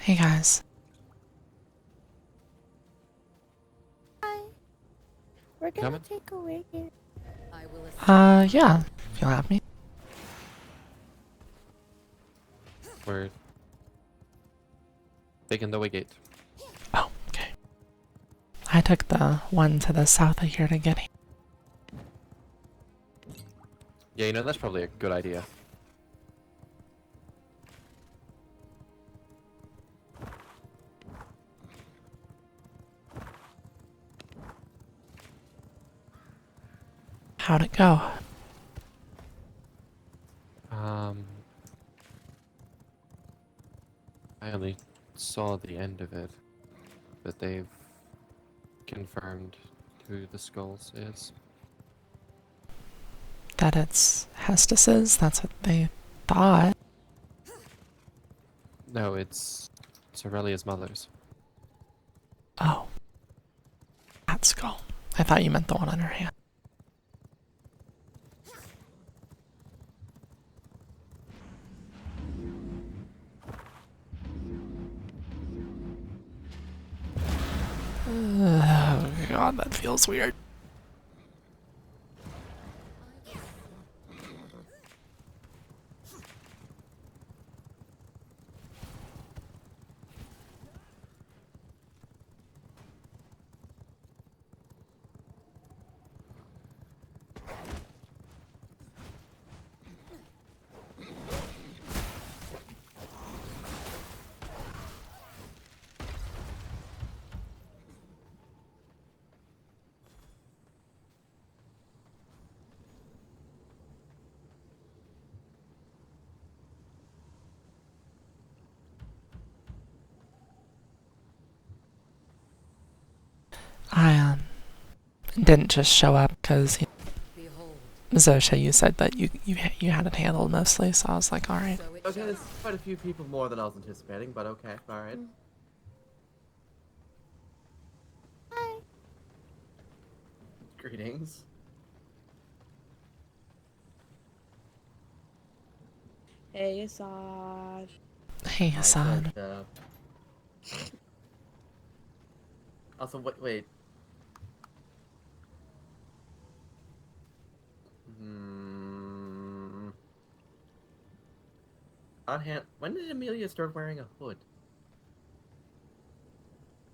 Hey guys. Hi. We're gonna Coming? take a wicket. Yeah, if you'll have me. We're taking the Wiggate. Oh, okay. I took the one to the south of here to get him. Yeah, you know, that's probably a good idea. How'd it go? Um, I only saw the end of it, but they've confirmed who the skulls is. That it's Hestus's? That's what they thought. No, it's Aurelia's mother's. Oh. That skull. I thought you meant the one on her hand. Oh god, that feels weird. I didn't just show up because Zosha, you said that you had it handled mostly, so I was like, all right. Okay, there's quite a few people more than I was anticipating, but okay, alright. Hi. Greetings. Hey, Assad. Hey, Hassan. Also, wait. On hand, when did Amelia start wearing a hood?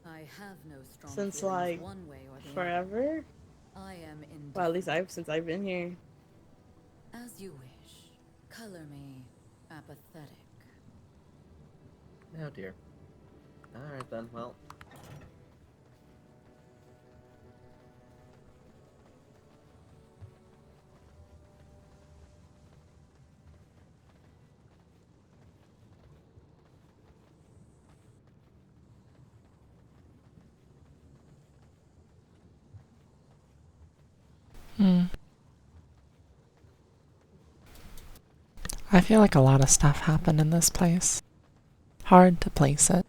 I have no strong Since, feelings like, one way or the forever? other. I am in. Well, at least since I've been here. As you wish. Color me apathetic. Oh dear. Alright then, well. I feel like a lot of stuff happened in this place. Hard to place it.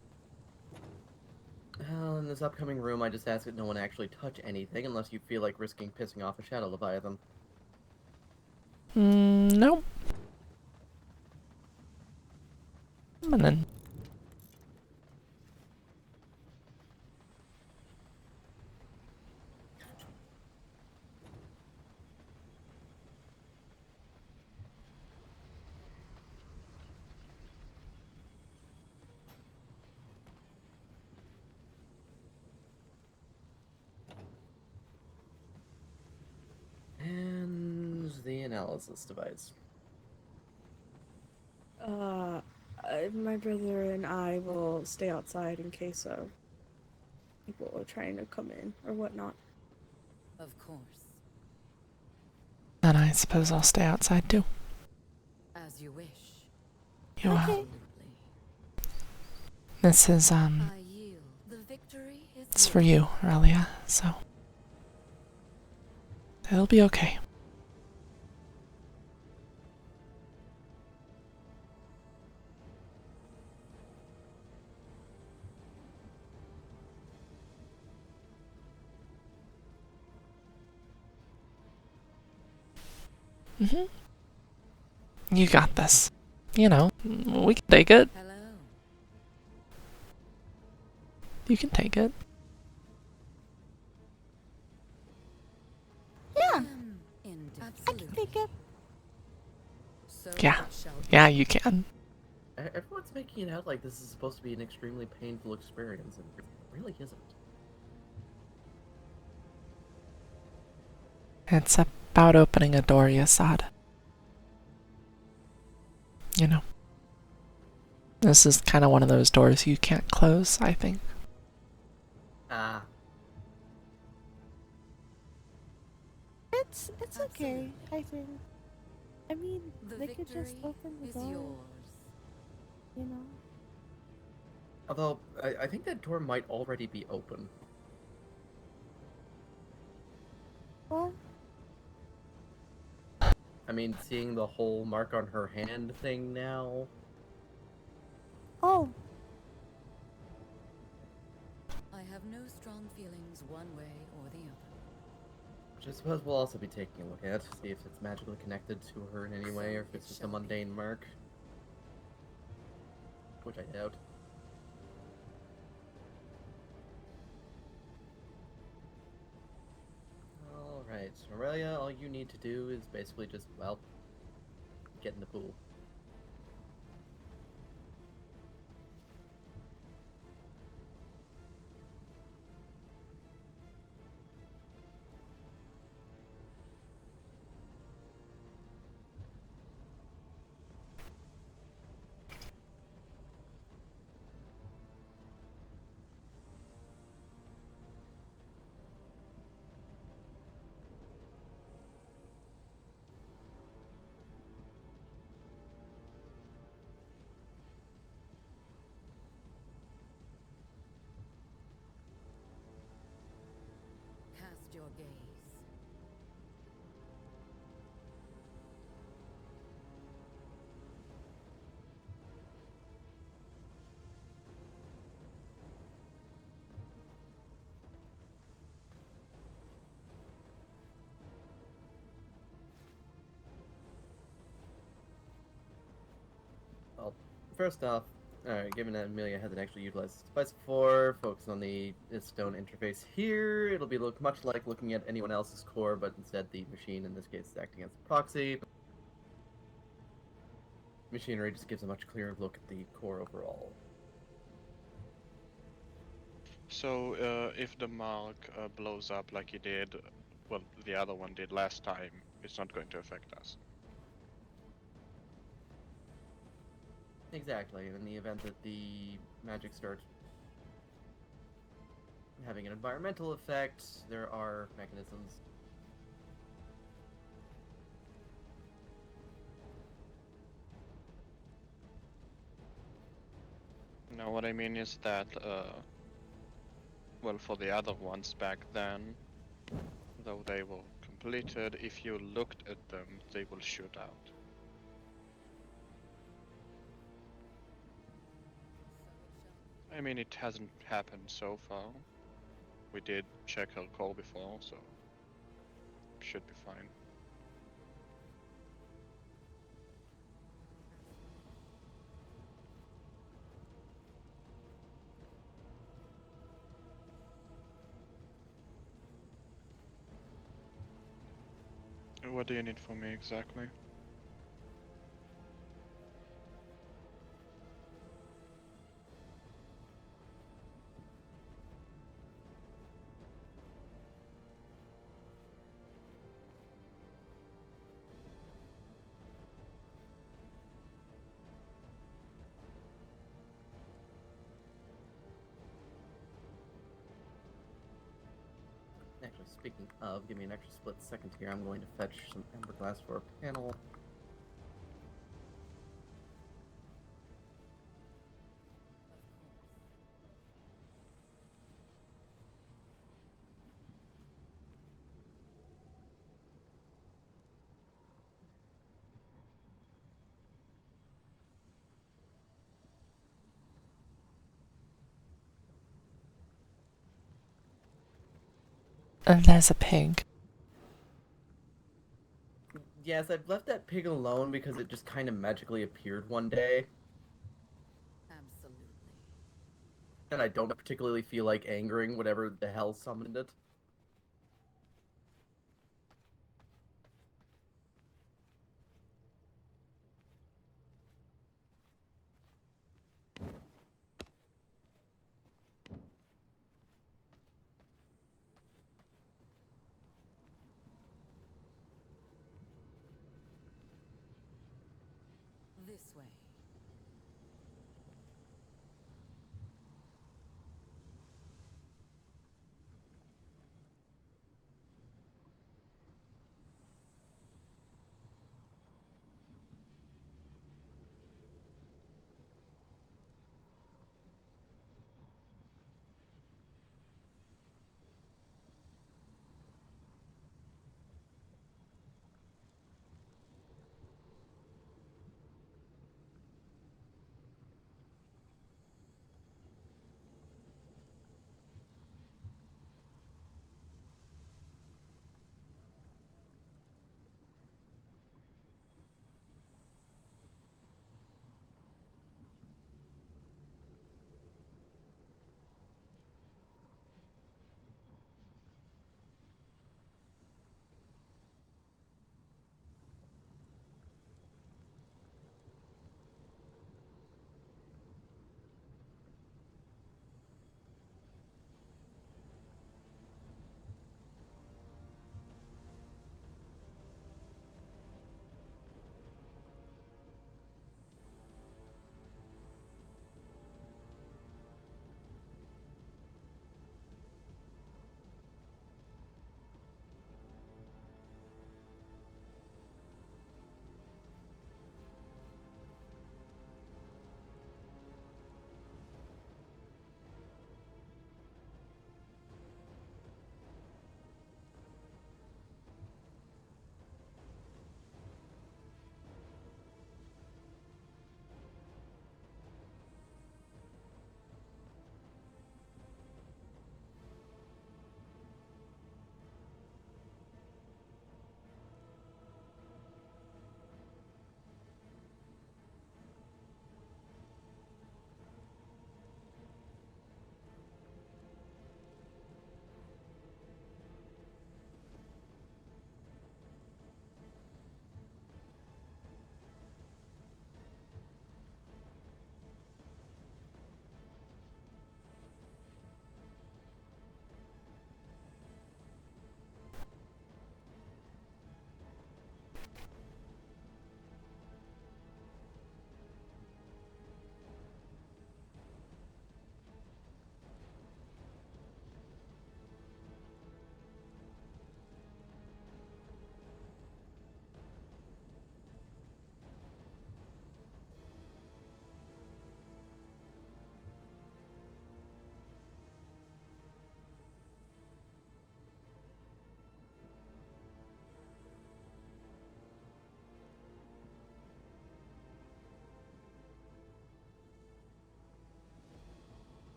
Well, in this upcoming room, I just ask that no one actually touch anything unless you feel like risking pissing off a Shadow Leviathan. Nope. And then And the analysis device. My brother and I will stay outside in case of people are trying to come in or whatnot. Of course. then I suppose I'll stay outside too. As you wish. You Okay. Absolutely. This is I yield. The victory is it's for you, Aurelia, so it'll be okay. You got this. You know, we can take it. Hello. You can take it. Yeah, I can Absolutely. take it. So Yeah. it shall be. Yeah, you can. Everyone's making it out like this is supposed to be an extremely painful experience, and it really isn't. It's about opening a door, Yasad. You know. This is kind of one of those doors you can't close, I think. Ah, It's okay, Absolutely. I think. I mean, The they could just victory open the is door, yours. you know? although I think that door might already be open. Well, I mean, seeing the whole mark on her hand thing now. oh, I have no strong feelings one way or the other. Which I suppose we'll also be taking a look at, see if it's magically connected to her in any way, or if it's just a mundane mark. Which I doubt. Alright, Aurelia, all you need to do is basically just, well, get in the pool. Cast your gaze. Well, first off, alright, given that Amelia hasn't actually utilized this device before, focus on the stone interface here. It'll be look much like looking at anyone else's core, but instead the machine in this case is acting as a proxy. Machinery just gives a much clearer look at the core overall. So, if the mark blows up like it did, well, the other one did last time, it's not going to affect us. Exactly, and in the event that the magic starts having an environmental effect, there are mechanisms. No, what I mean is that, well, for the other ones back then, though they were completed, if you looked at them, they will shoot out. I mean, it hasn't happened so far. We did check her core before, so should be fine. What do you need from me exactly? Actually, speaking of, give me an extra split second here. I'm going to fetch some amber glass for a panel. And there's a pig. Yes, I've left that pig alone because it just kind of magically appeared one day. Absolutely. And I don't particularly feel like angering whatever the hell summoned it. This way.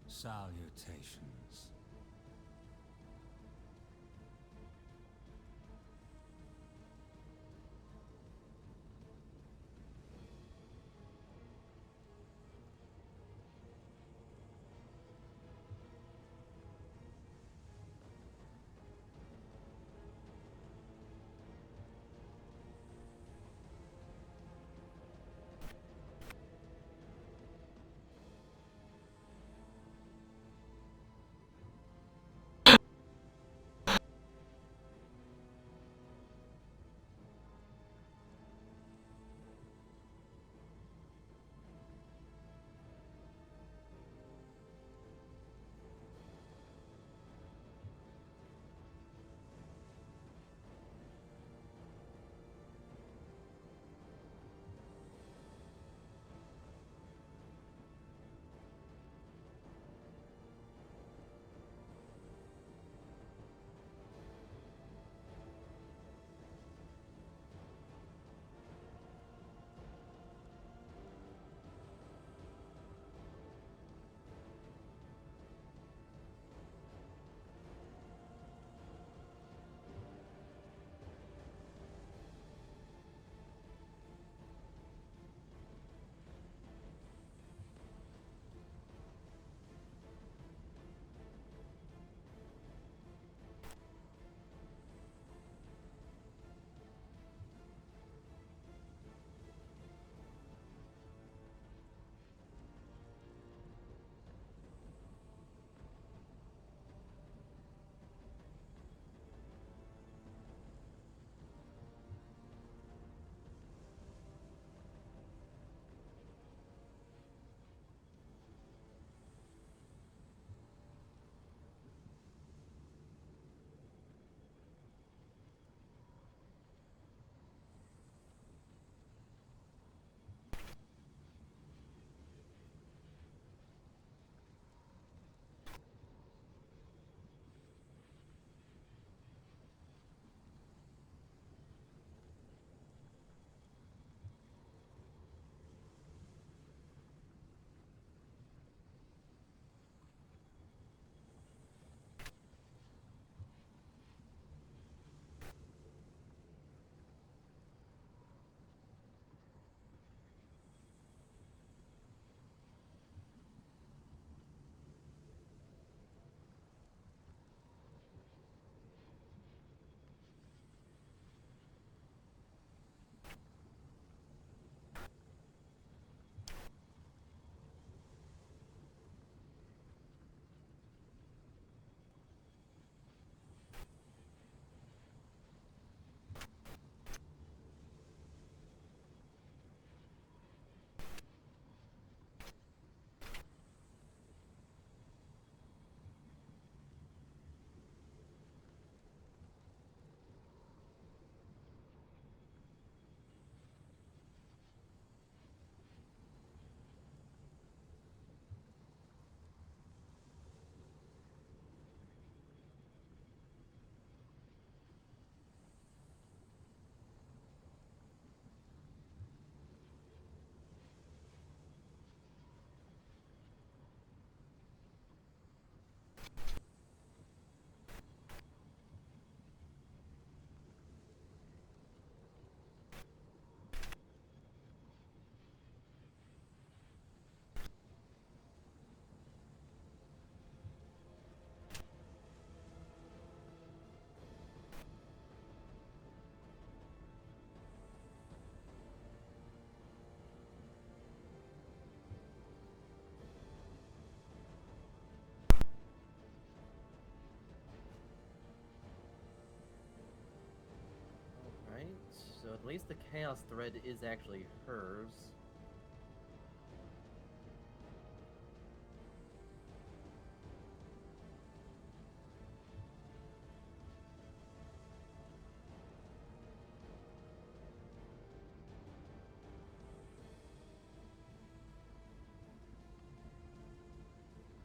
Salutations. At least the chaos thread is actually hers.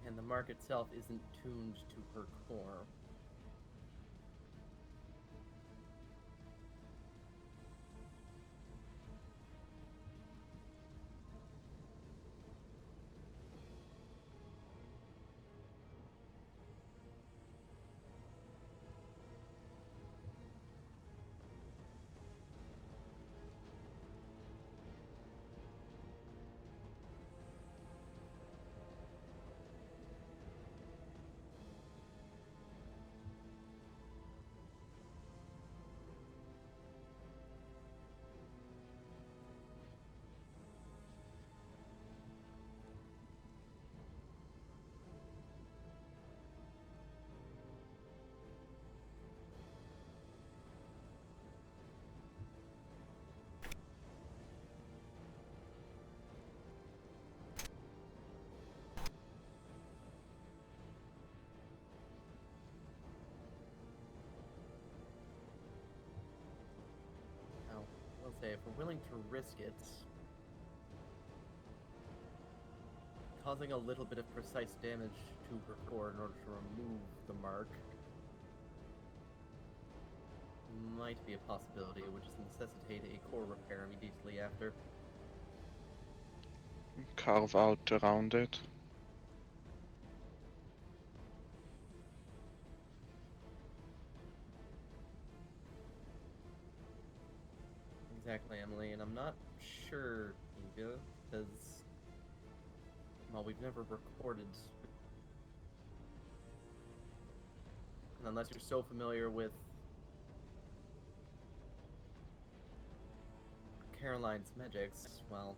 And the mark itself isn't tuned to her core. Now, I'll say, if we're willing to risk it, causing a little bit of precise damage to her core in order to remove the mark might be a possibility. It would just necessitate a core repair immediately after. Carve out around it. Exactly, Emily, and I'm not sure, Eva, because, well, we've never recorded. And unless you're so familiar with Caroline's magics, well,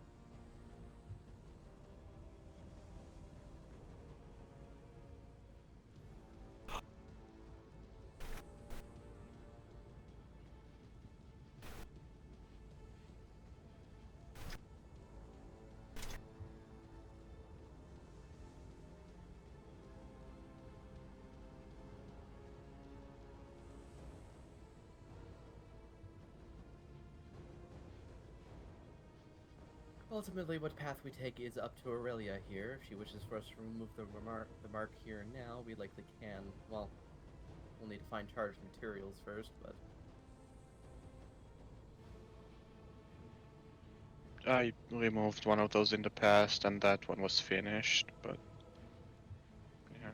ultimately, what path we take is up to Aurelia here. If she wishes for us to remove the mark here and now, we likely can. Well, we'll need to find charged materials first, but I removed one of those in the past, and that one was finished, but yeah.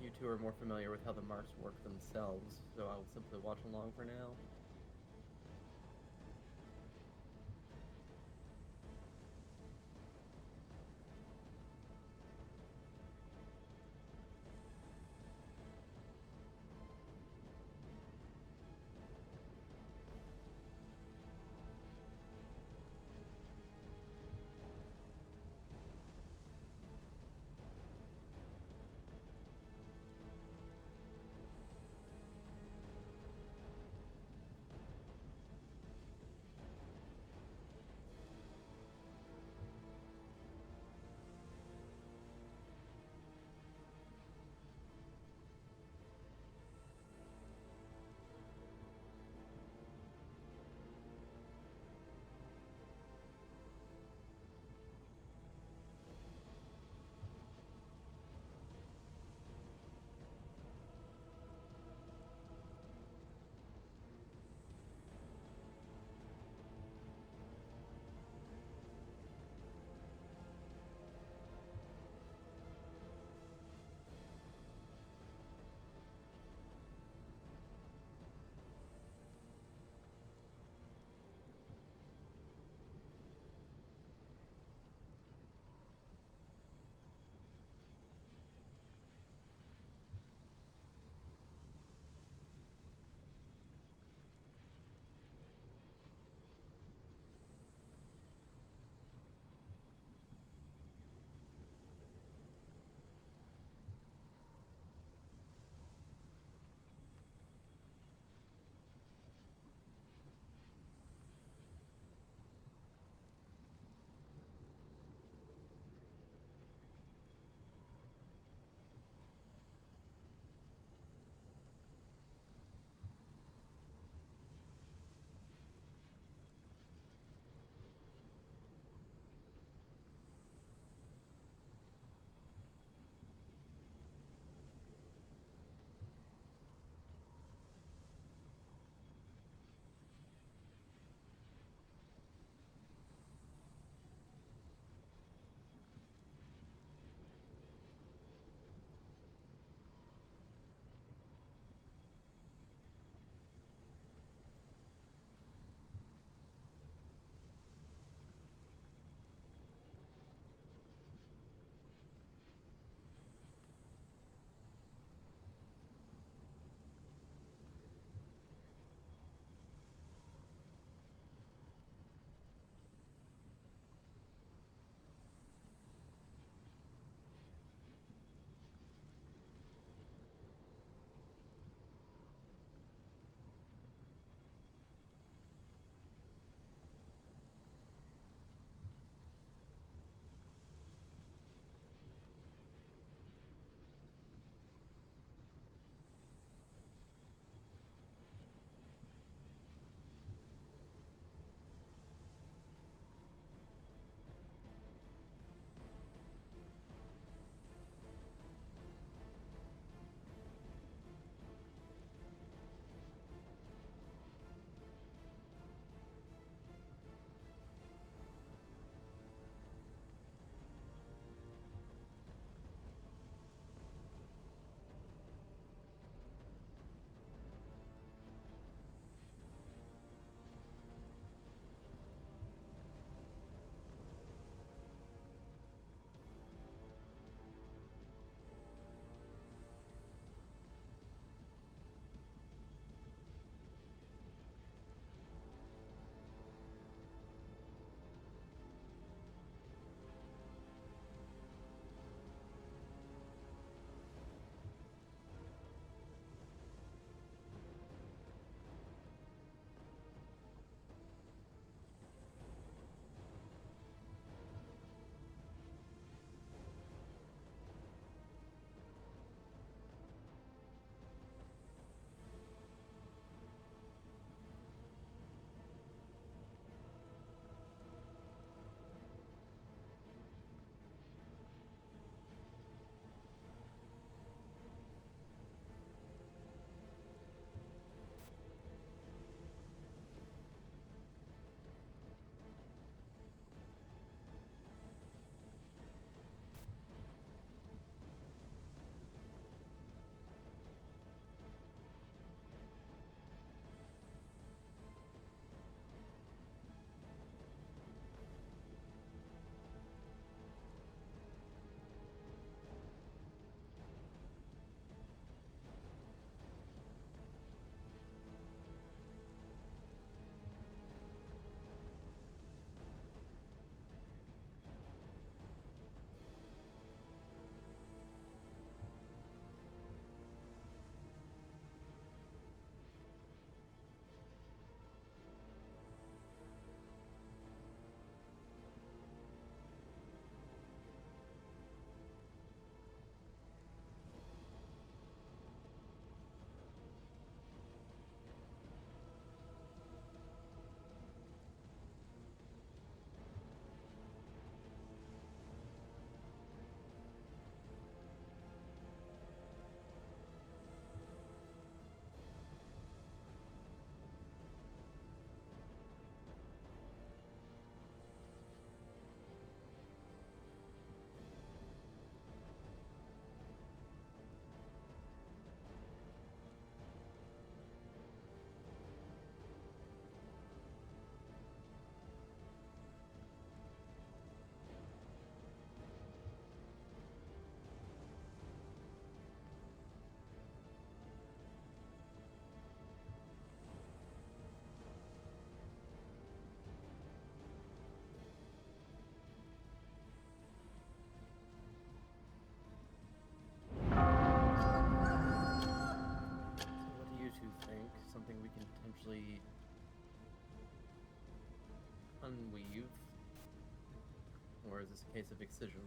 you two are more familiar with how the marks work themselves, so I will simply watch along for now. or is this a case of excision?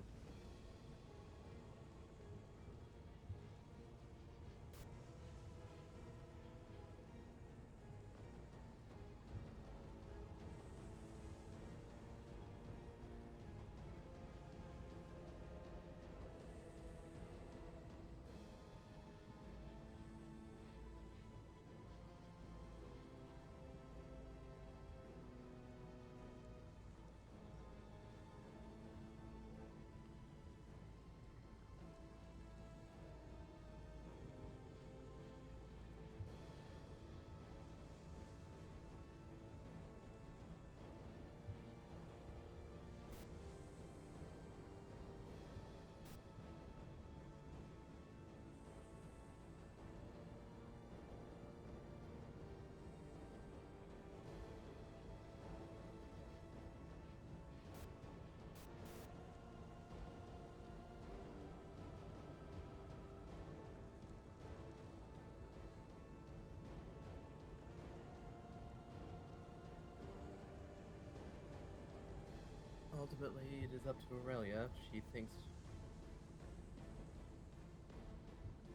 Ultimately, it is up to Aurelia. She thinks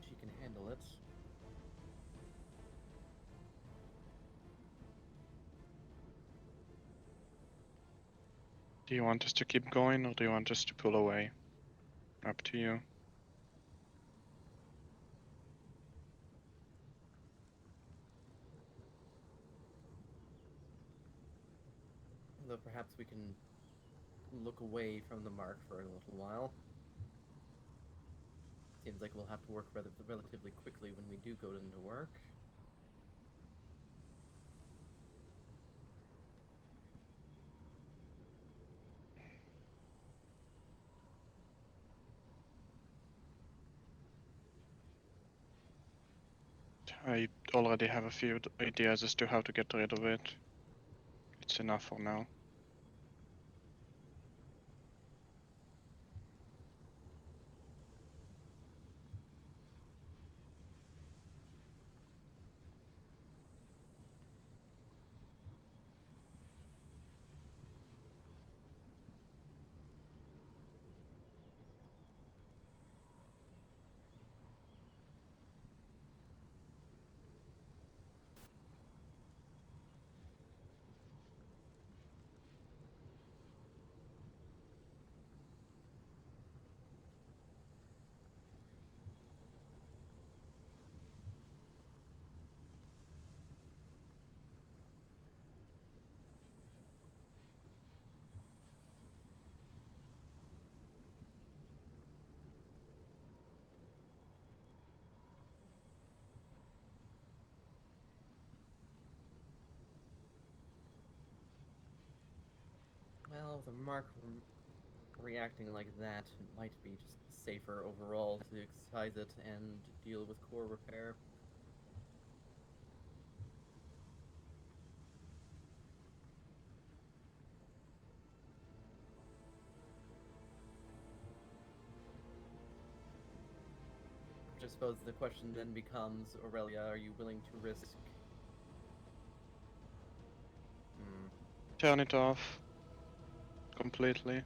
she can handle it. Do you want us to keep going or do you want us to pull away? Up to you. Though perhaps we can look away from the mark for a little while. Seems like we'll have to work relatively quickly when we do go into work. I already have a few ideas as to how to get rid of it. It's enough for now. Well, with a mark reacting like that, it might be just safer overall to excise it and deal with core repair. Which I suppose the question then becomes, Aurelia, are you willing to risk... Turn it off. Completely.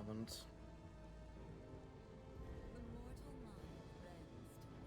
moment. The mortal mind bends to me.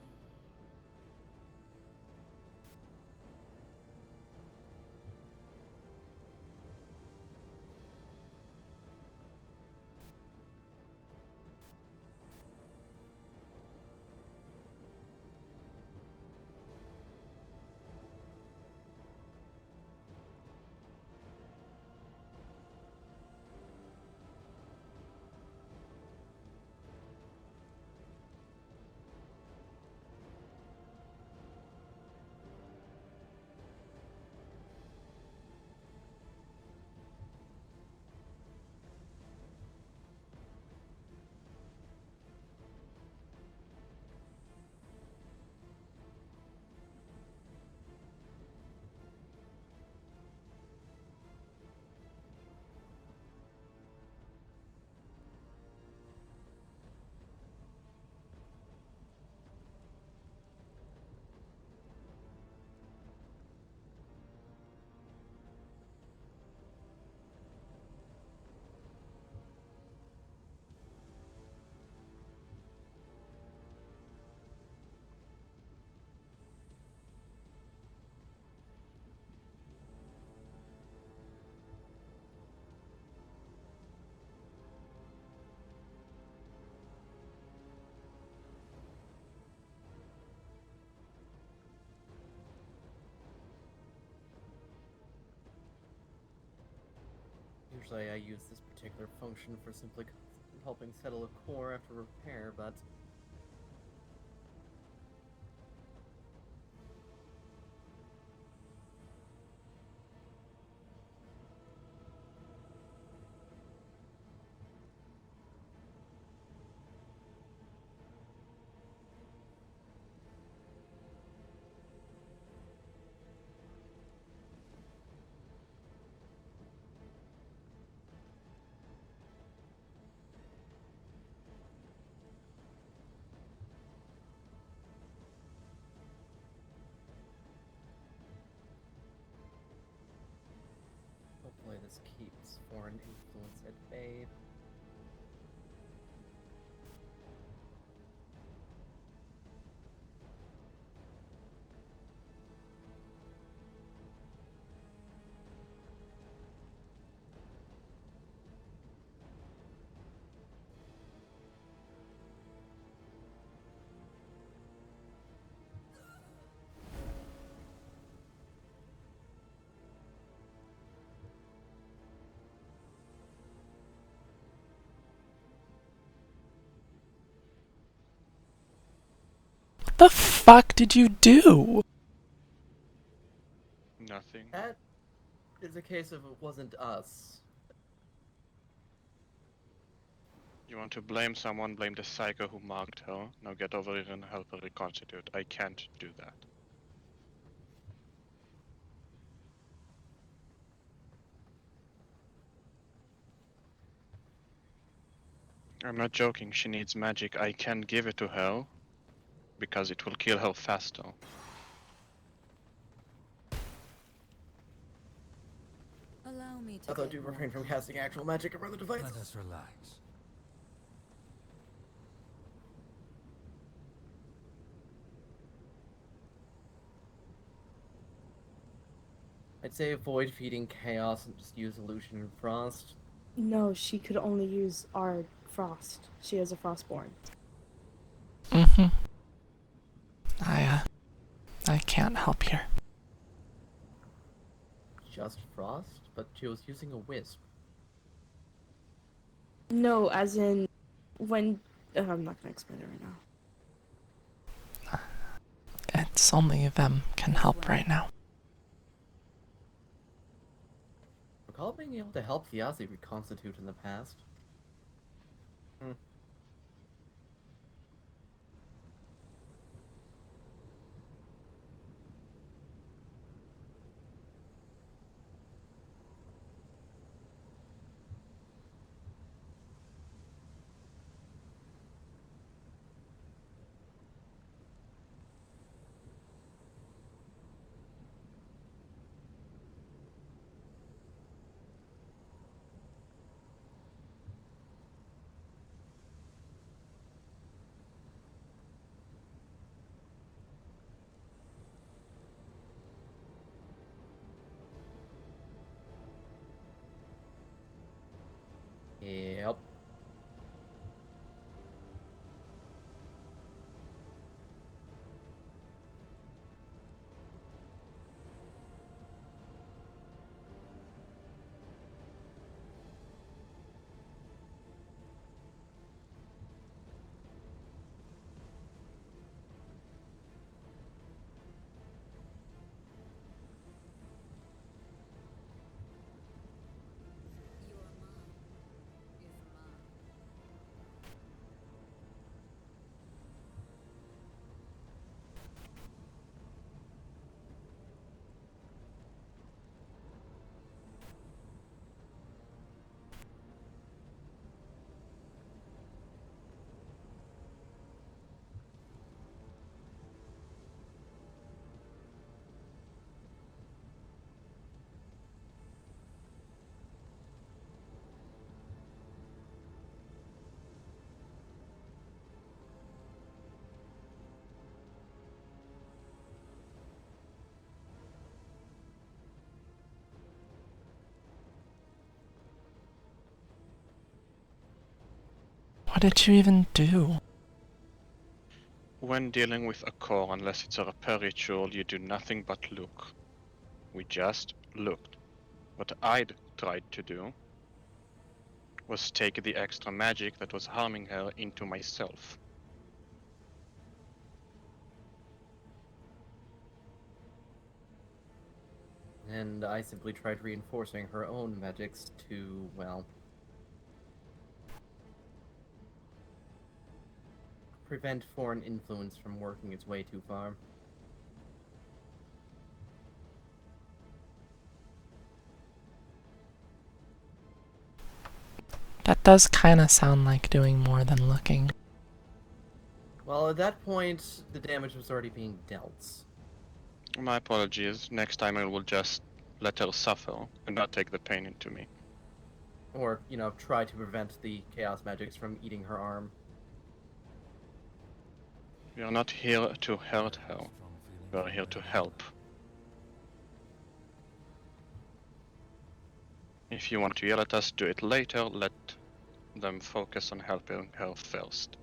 Usually I use this particular function for simply helping settle a core after repair, but hopefully this keeps foreign influence at bay. What the fuck did you do? Nothing. That is a case of it wasn't us. You want to blame someone, blame the psycho who marked her. Now get over here and help her reconstitute. I can't do that. I'm not joking, she needs magic. I can give it to her, because it will kill her faster. Allow me to Although get do more refrain from casting actual magic or other devices. Let us relax. I'd say avoid feeding chaos and just use illusion and frost. No, she could only use our frost. She has a frostborn. Mm-hmm. I can't help here. Just frost, but she was using a wisp. No, as in when I'm not gonna explain it right now. It's only them can help right now. Recall being able to help Thiazi reconstitute in the past. Yep. Your mind is mine. What did you even do? When dealing with a core, unless it's a repair ritual, you do nothing but look. We just looked. What I'd tried to do was take the extra magic that was harming her into myself. And I simply tried reinforcing her own magics to, well, prevent foreign influence from working its way too far. That does kind of sound like doing more than looking. Well, at that point, the damage was already being dealt. My apologies. Next time I will just let her suffer and not take the pain into me. Or, try to prevent the chaos magics from eating her arm. We are not here to hurt her. We are here to help. If you want to yell at us, do it later. Let them focus on helping her first.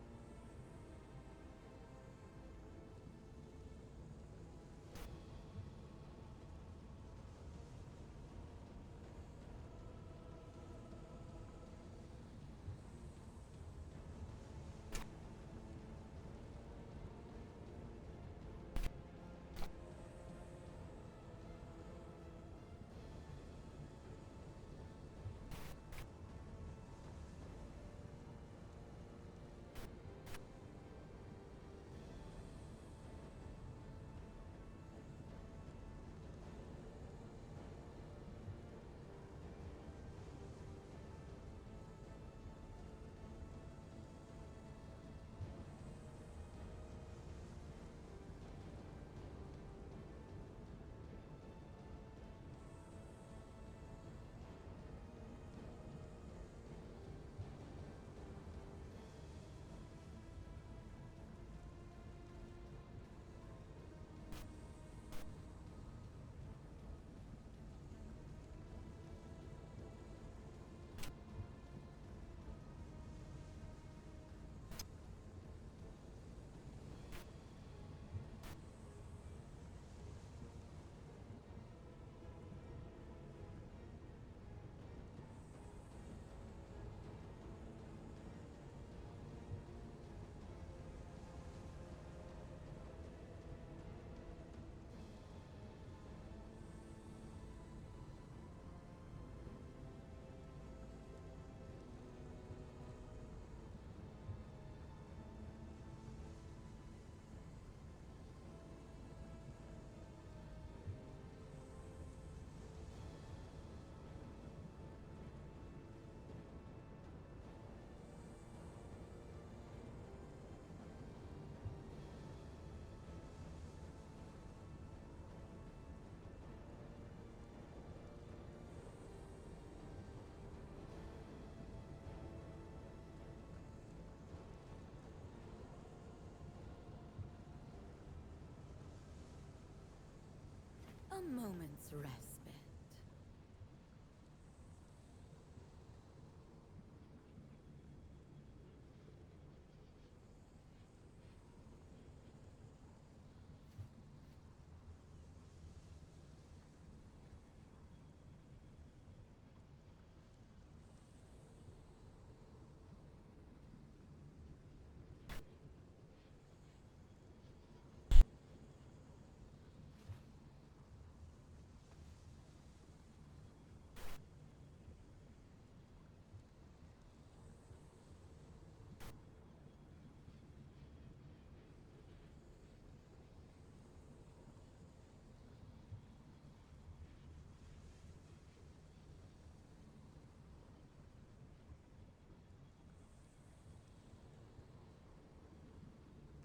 A moment's respite.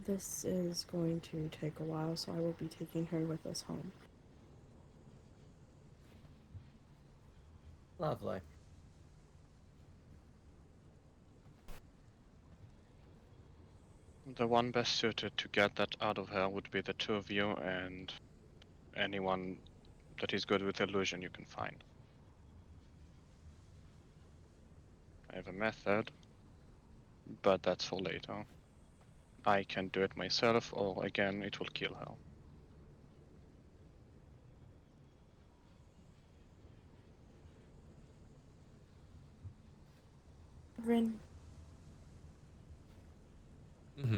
This is going to take a while, so I will be taking her with us home. Lovely. The one best suited to get that out of her would be the two of you and anyone that is good with illusion you can find. I have a method, but that's for later. I can do it myself, or again, it will kill her. Rin, Mm-hmm.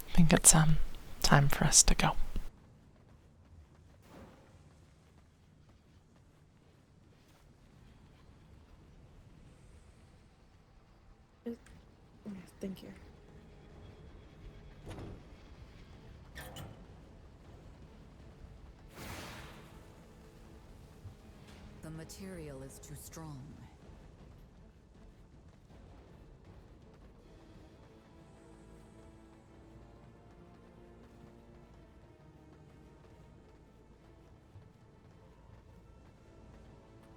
I think it's time for us to go. thank you. The material is too strong.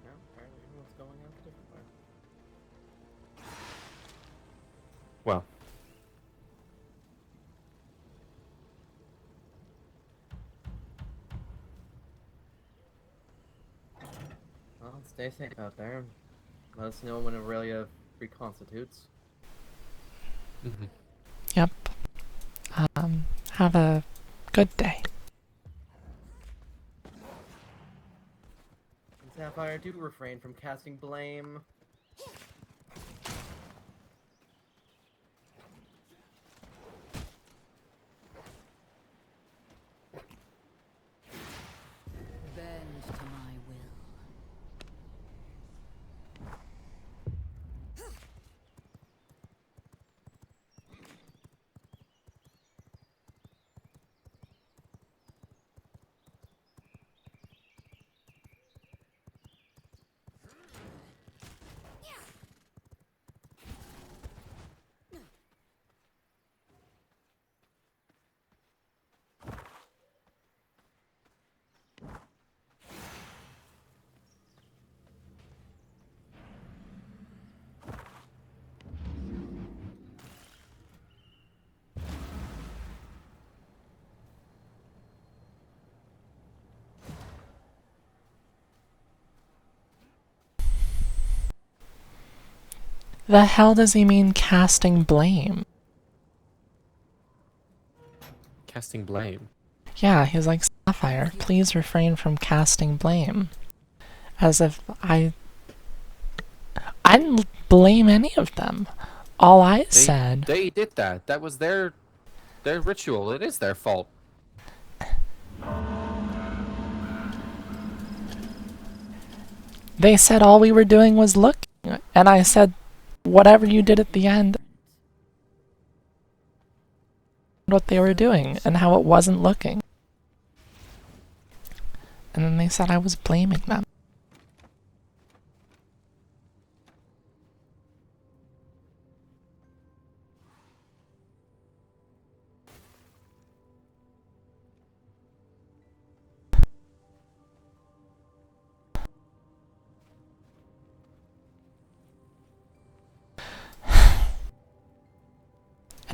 No, apparently everyone's going out a different way. Well, Well, stay safe out there. Let us know when Aurelia reconstitutes. mm-hmm. Yep. Have a good day. And Sapphire, do refrain from casting blame. Bend to my will. The hell does he mean casting blame? Casting blame. Yeah, he's like, Sapphire, please refrain from casting blame. As if I didn't blame any of them. All I said, They did that. That was their ritual. It is their fault. they said all we were doing was looking. And I said, whatever you did at the end, what they were doing and how it wasn't looking. And then they said I was blaming them.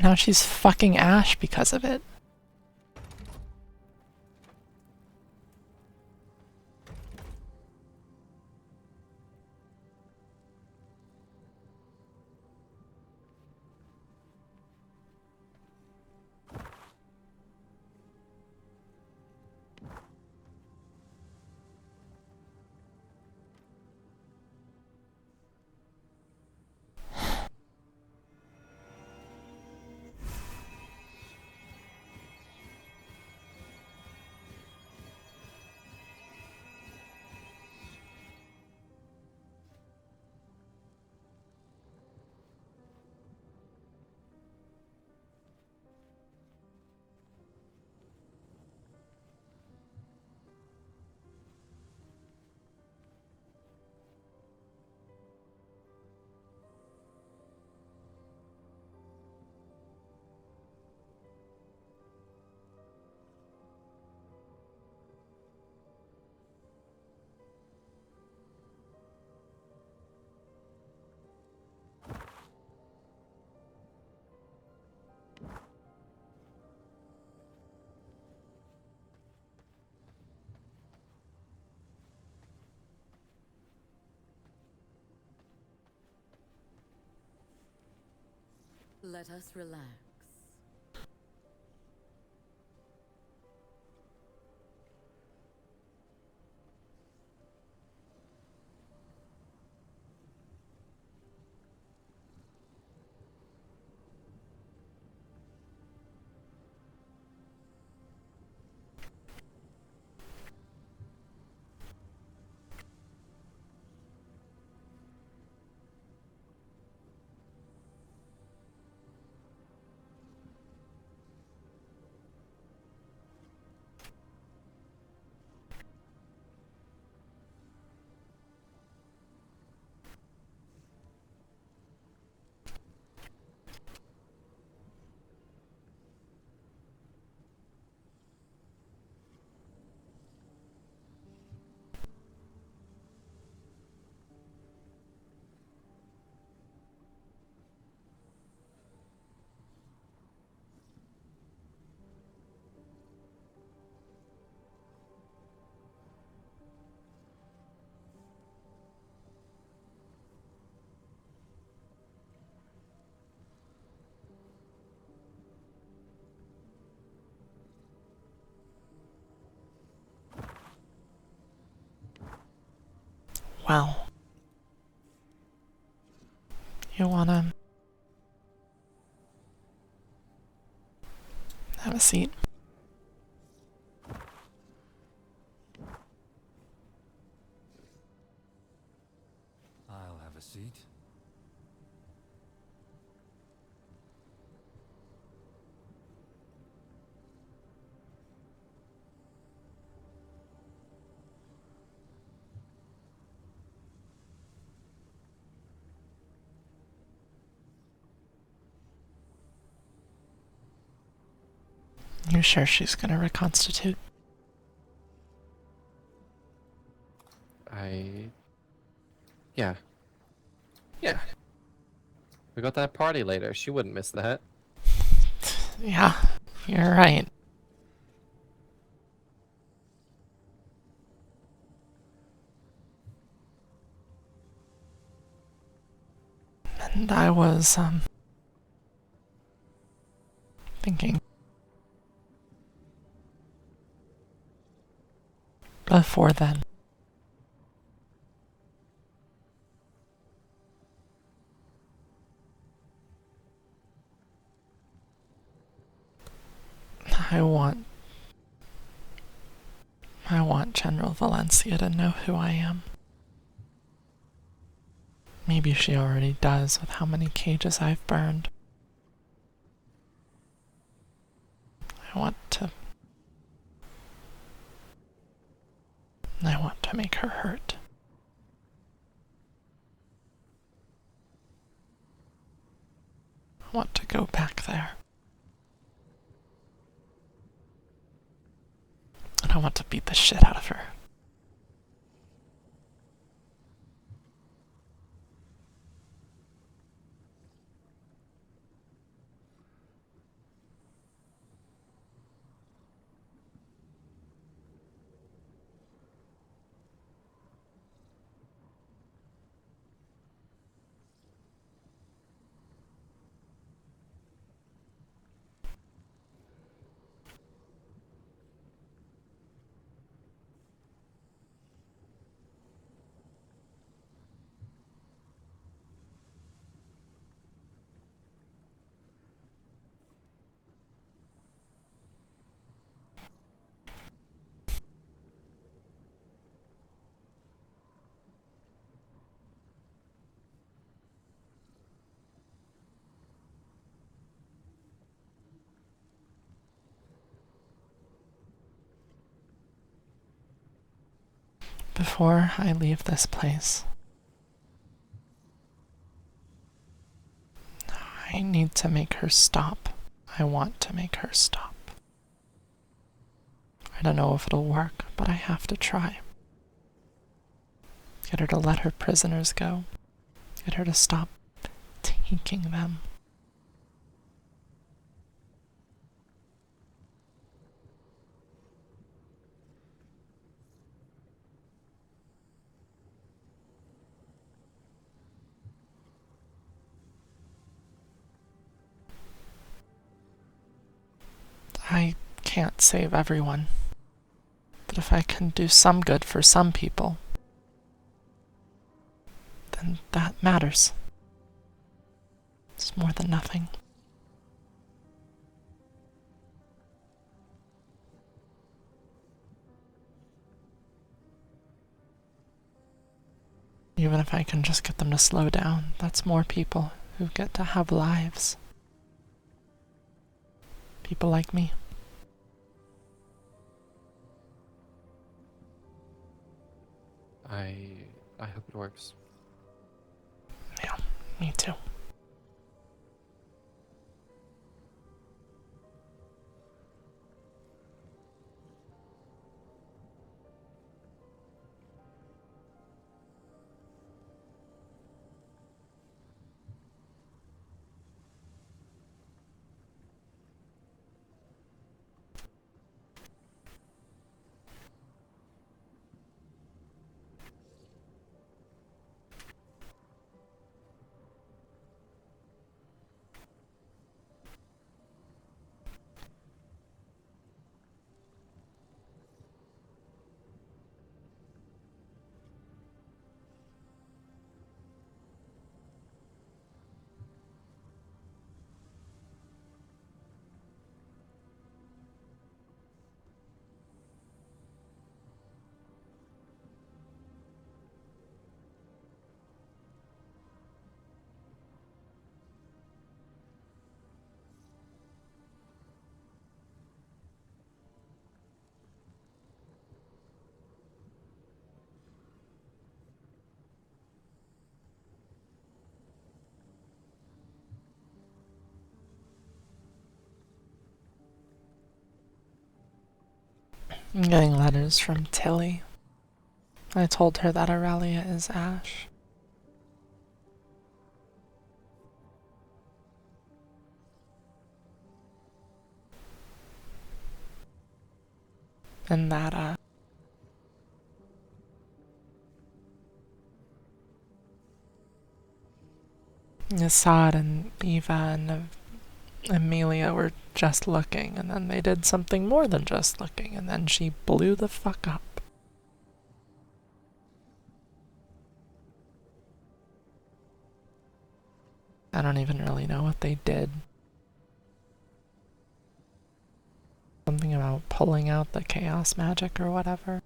And now she's fucking Ash because of it. Let us relax. Well, you wanna have a seat? I'll have a seat. You sure she's gonna reconstitute? Yeah. Yeah. We got that party later. She wouldn't miss that. Yeah, you're right. And I was, thinking. Before then. I want General Valencia to know who I am. Maybe she already does with how many cages I've burned. I want to make her hurt. I want to go back there. And I want to beat the shit out of her. Before I leave this place, I need to make her stop. I want to make her stop. I don't know if it'll work, but I have to try. Get her to let her prisoners go. Get her to stop taking them. I can't save everyone. But if I can do some good for some people, then that matters. It's more than nothing. Even if I can just get them to slow down, that's more people who get to have lives. People like me. I hope it works. Yeah, me too. I'm getting letters from Tilly. I told her that Aurelia is Ash. And that, Assad and Eva and Amelia were just looking, and then they did something more than just looking, and then she blew the fuck up. I don't even really know what they did. Something about pulling out the chaos magic or whatever.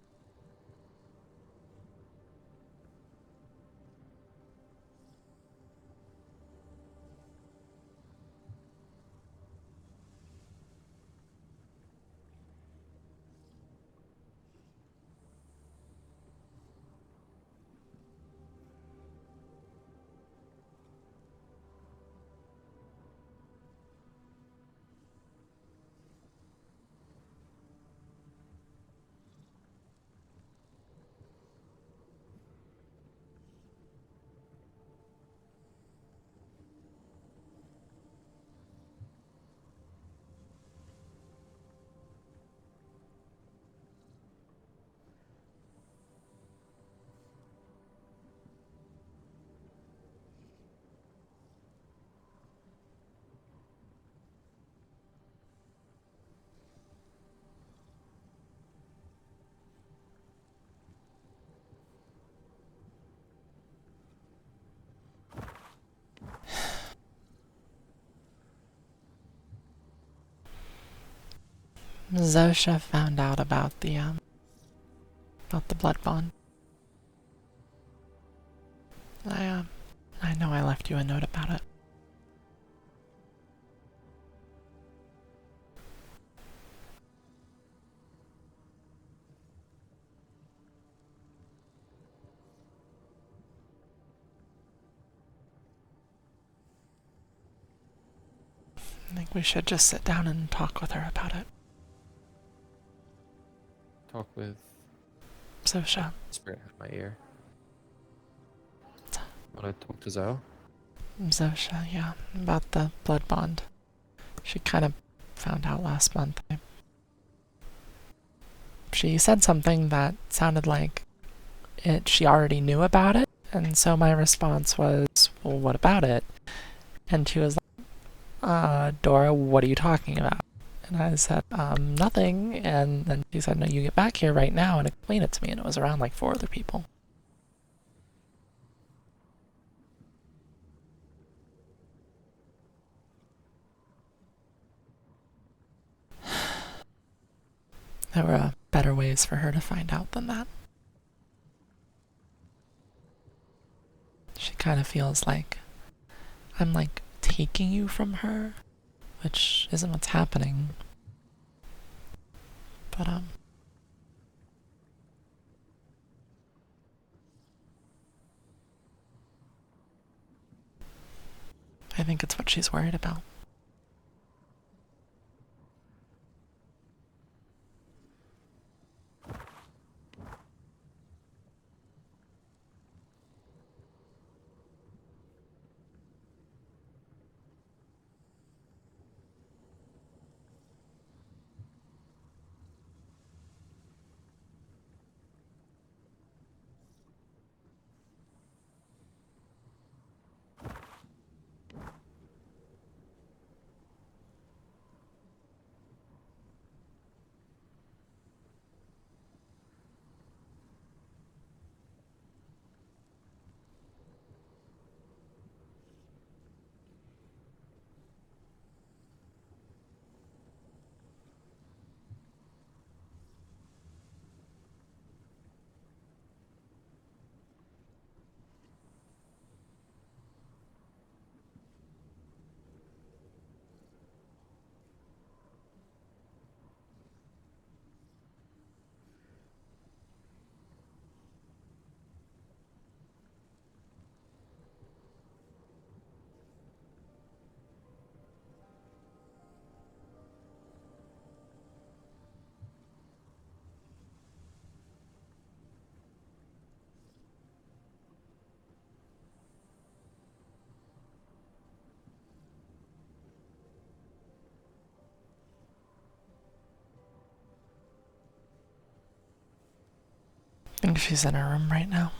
Zosha found out about the Bloodbond. I know I left you a note about it. I think we should just sit down and talk with her about it. Talk with Zosha. Spirit out of my ear. Want to talk to Zoe? Zosha, yeah, about the Bloodbond. She kind of found out last month. She said something that sounded like she already knew about it, and so my response was, well, what about it? And she was like, Dora, what are you talking about? And I said, nothing. And then she said, no, you get back here right now and explain it to me. And it was around like 4 other people. There were better ways for her to find out than that. She kind of feels like I'm like taking you from her, which isn't what's happening. But I think it's what she's worried about. I think she's in her room right now.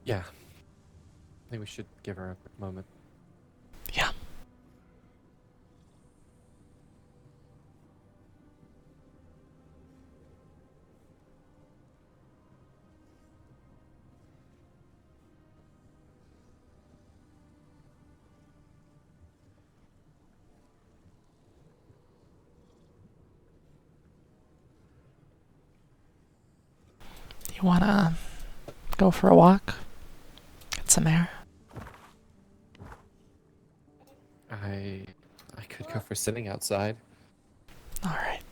Yeah. I think we should give her a quick moment. Yeah. You wanna go for a walk? Get some air? I could go for sitting outside. Alright.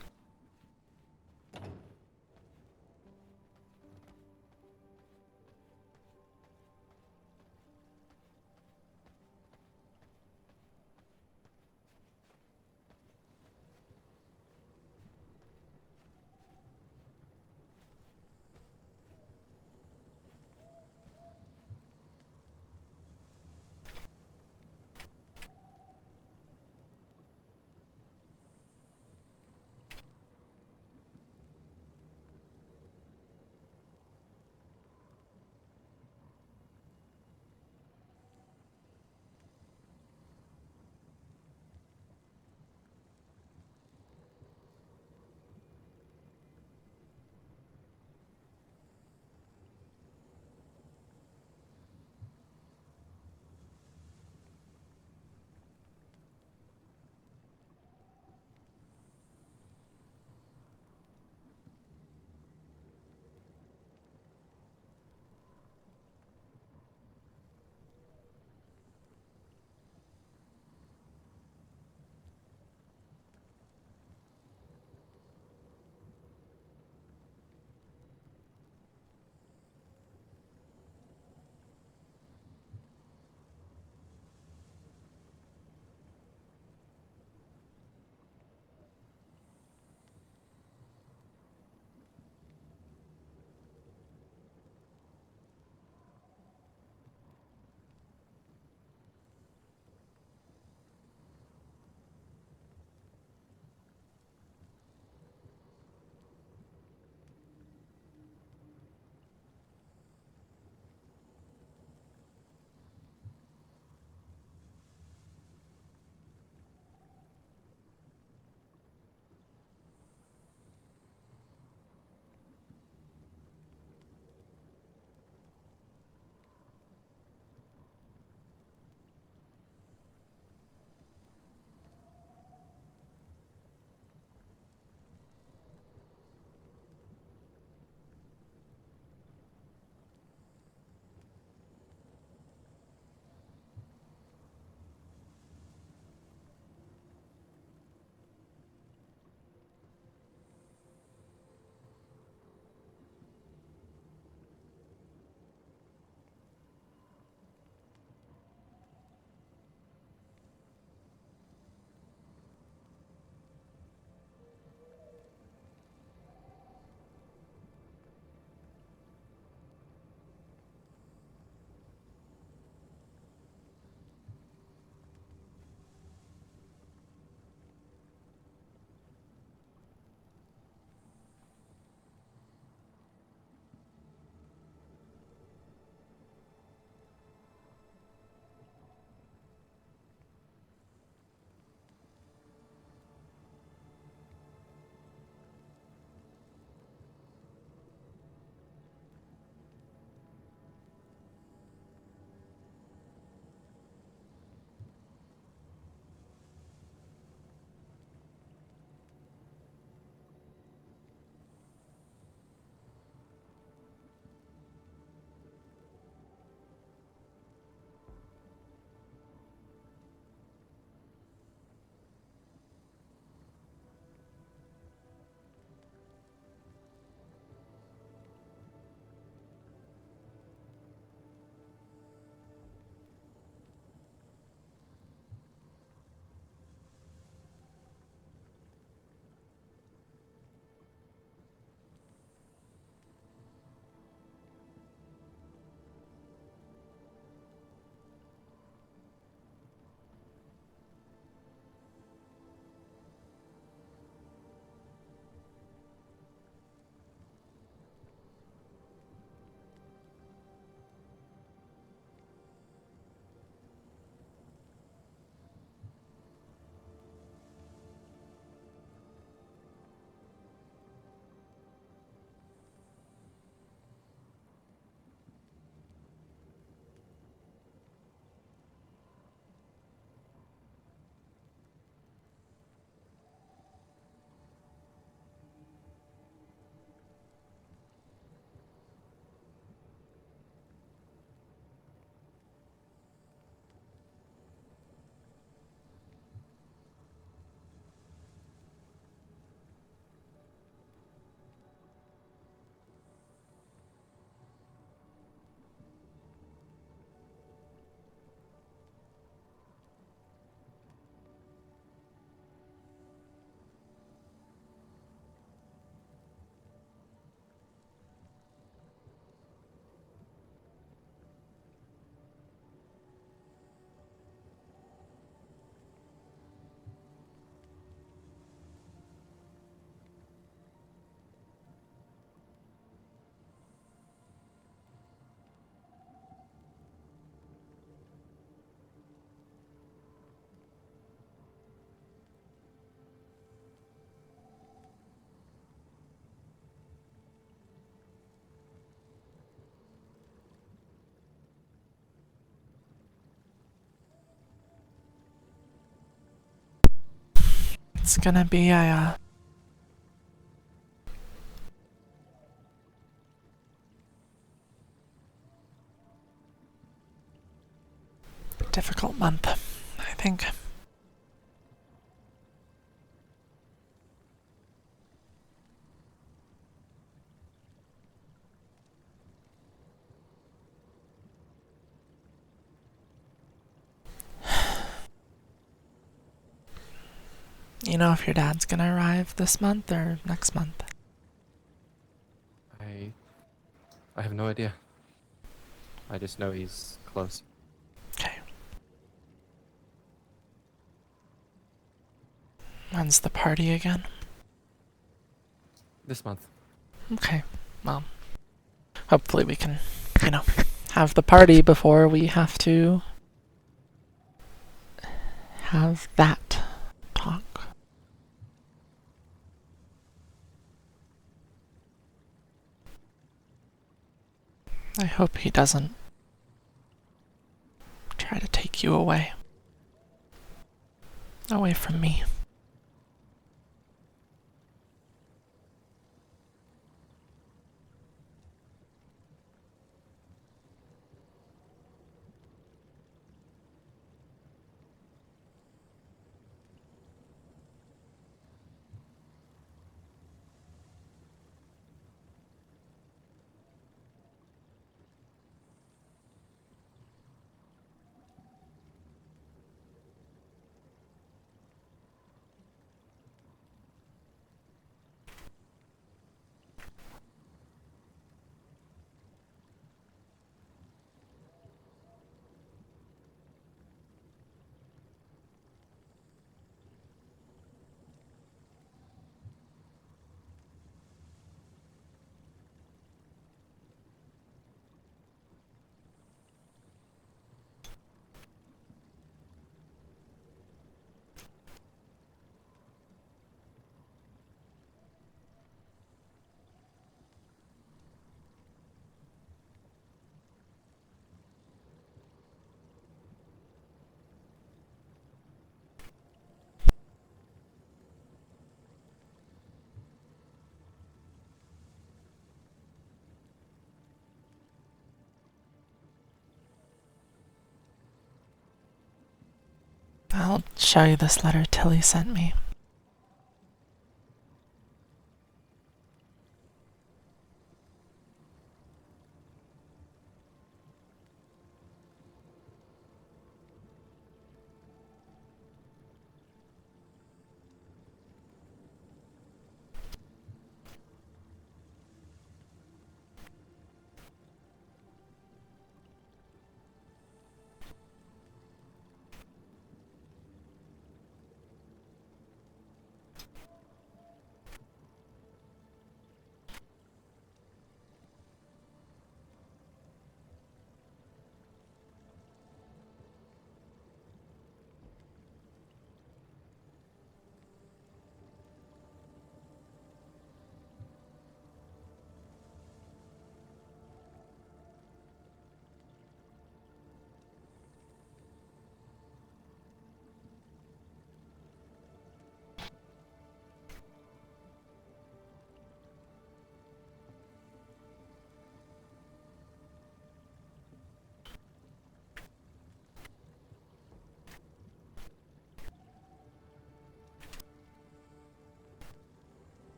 It's gonna be a difficult month, I think. You know if your dad's gonna arrive this month or next month? I have no idea. I just know he's close. Okay. When's the party again? This month. Okay. Well, hopefully we can, have the party before we have to have that talk. I hope he doesn't try to take you away. Away from me. I'll show you this letter Tilly sent me.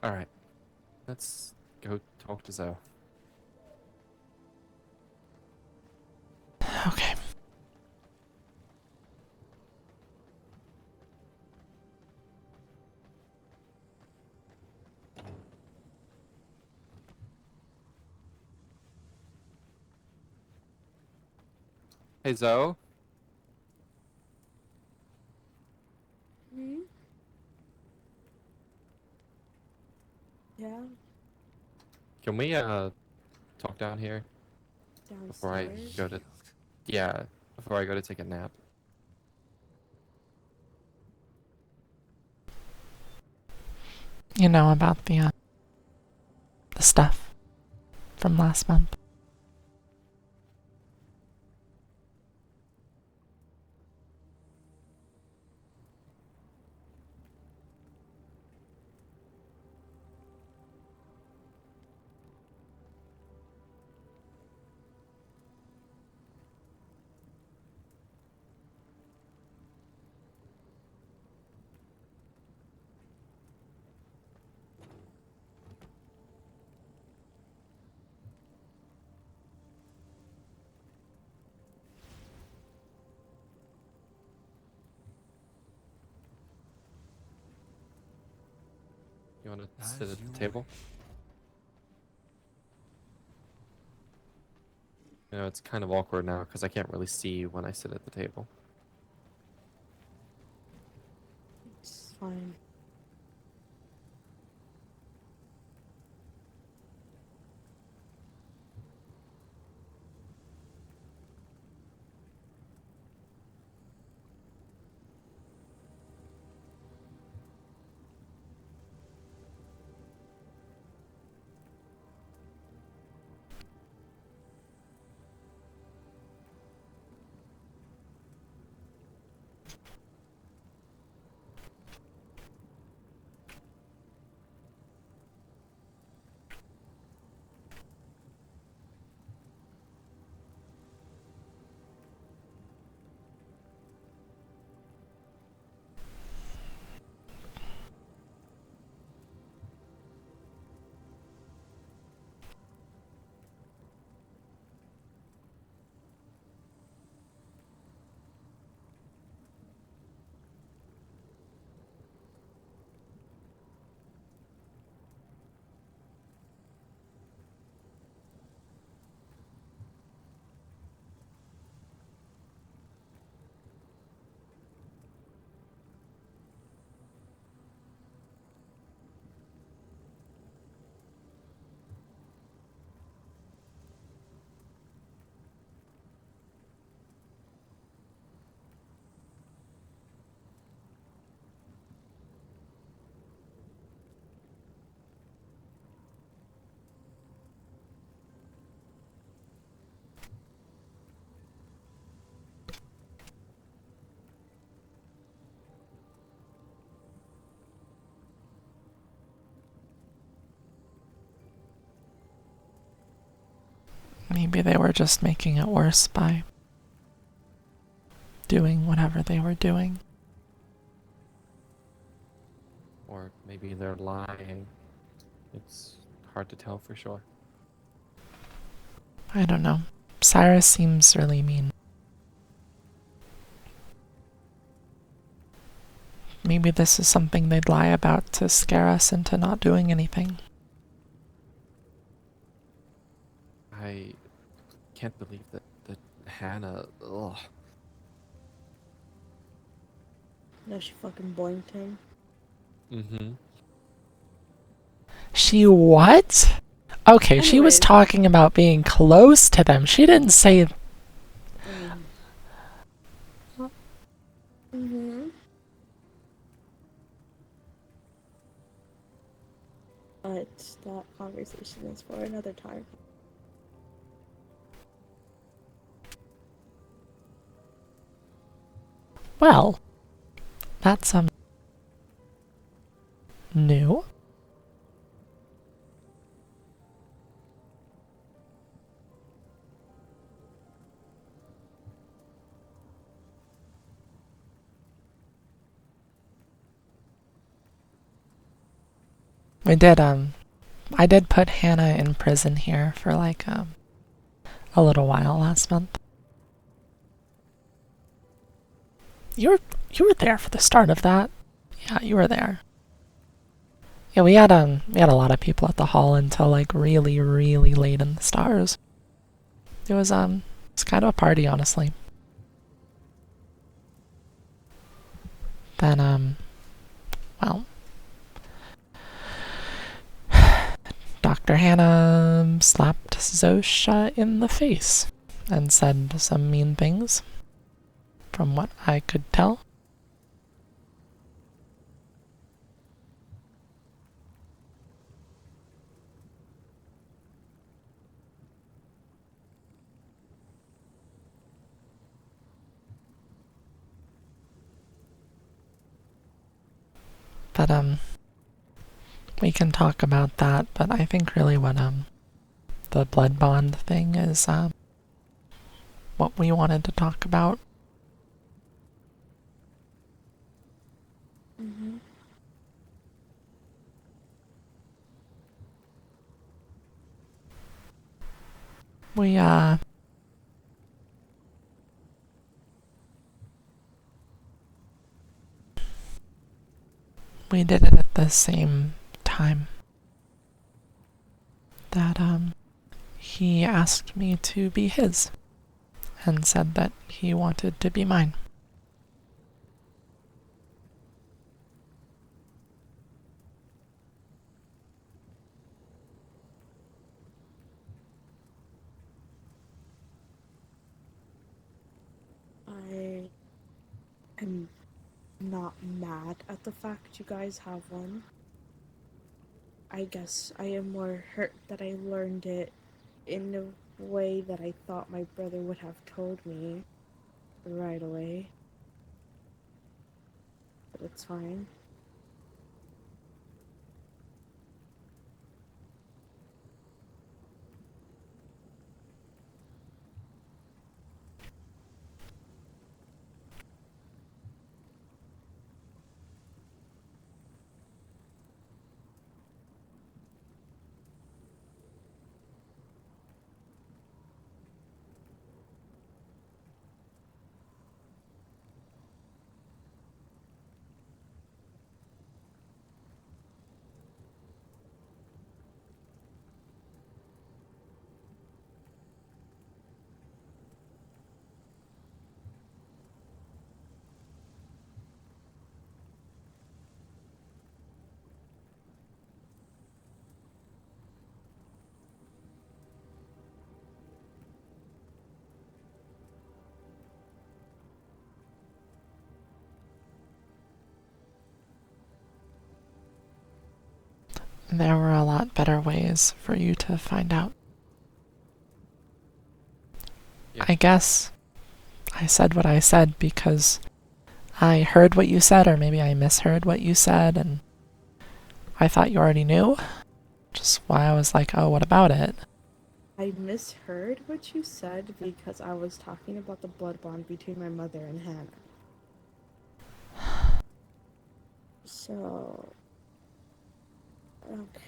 Alright, let's go talk to Zoe. Okay. Hey Zoe, Hmm? Yeah, can we talk down here before I downstairs. go to before I go to take a nap? You know about the stuff from last month. You want to As sit at you the table? You know, it's kind of awkward now because I can't really see you when I sit at the table. It's fine. Maybe they were just making it worse by doing whatever they were doing. Or maybe they're lying. It's hard to tell for sure. I don't know. Cyrus seems really mean. Maybe this is something they'd lie about to scare us into not doing anything. I can't believe that Hannah. Ugh. No, she fucking boinked him. Mm-hmm. She what? Okay, she was Anyways. talking about being close to them. She didn't say. Mm-hmm. But that conversation is for another time. Well, that's new. We did, I did put Hannah in prison here for like, a little while last month. You were there for the start of that. Yeah, you were there. Yeah, we had a lot of people at the hall until like really, really late in the stars. It's kind of a party, honestly. Then, well, Dr. Hannah slapped Zosha in the face and said some mean things, from what I could tell. But, we can talk about that, but I think really what, the Bloodbond thing is, what we wanted to talk about. Mm-hmm. We, we did it at the same time that, he asked me to be his and said that he wanted to be mine. I am not mad at the fact you guys have one. I guess I am more hurt that I learned it in a way that I thought my brother would have told me right away. But it's fine. There were a lot better ways for you to find out. Yeah. I guess I said what I said because I heard what you said, or maybe I misheard what you said, and I thought you already knew. Just why I was like, oh, what about it? I misheard what you said because I was talking about the blood bond between my mother and Hannah. So, okay.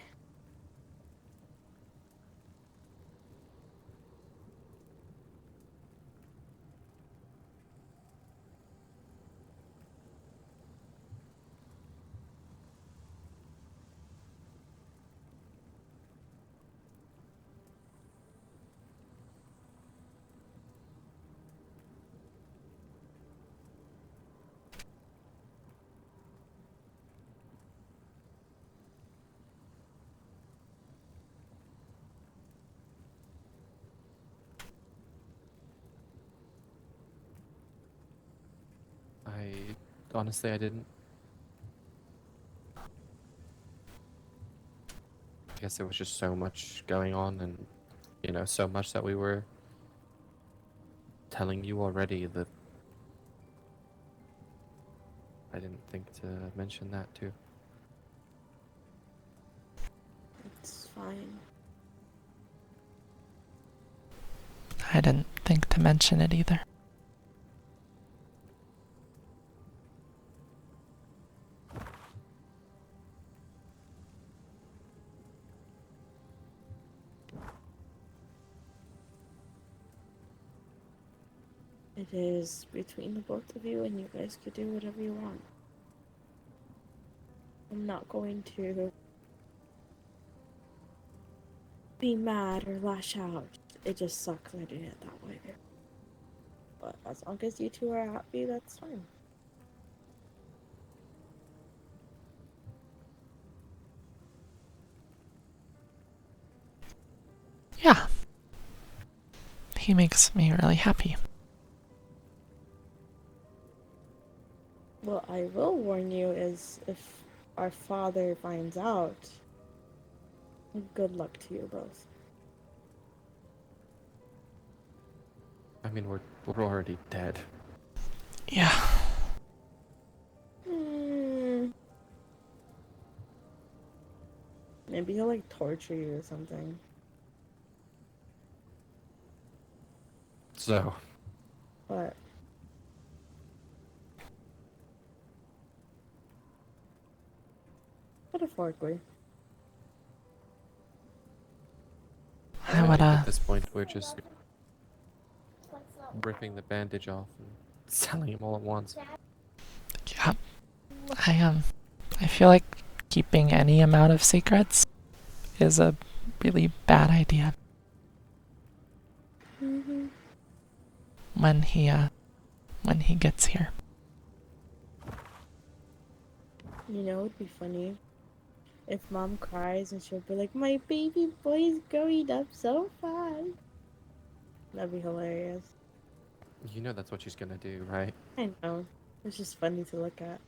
Honestly, I didn't. I guess there was just so much going on, and so much that we were telling you already that I didn't think to mention that too. It's fine. I didn't think to mention it either. It is between the both of you, and you guys could do whatever you want. I'm not going to be mad or lash out. It just sucks I did it that way. But as long as you two are happy, that's fine. Yeah. He makes me really happy. What I will warn you is if our father finds out, good luck to you both. I mean, we're already dead. Yeah. Maybe he'll like torture you or something. So, But metaphorically. I I would, think at this point we're just ripping the bandage off and selling him all at once. yeah. I feel like keeping any amount of secrets is a really bad idea Mm-hmm. when he gets here. You know, it'd be funny if mom cries and she'll be like, "My baby boy's growing up so fast." That'd be hilarious. You know that's what she's gonna do, right? I know. It's just funny to look at.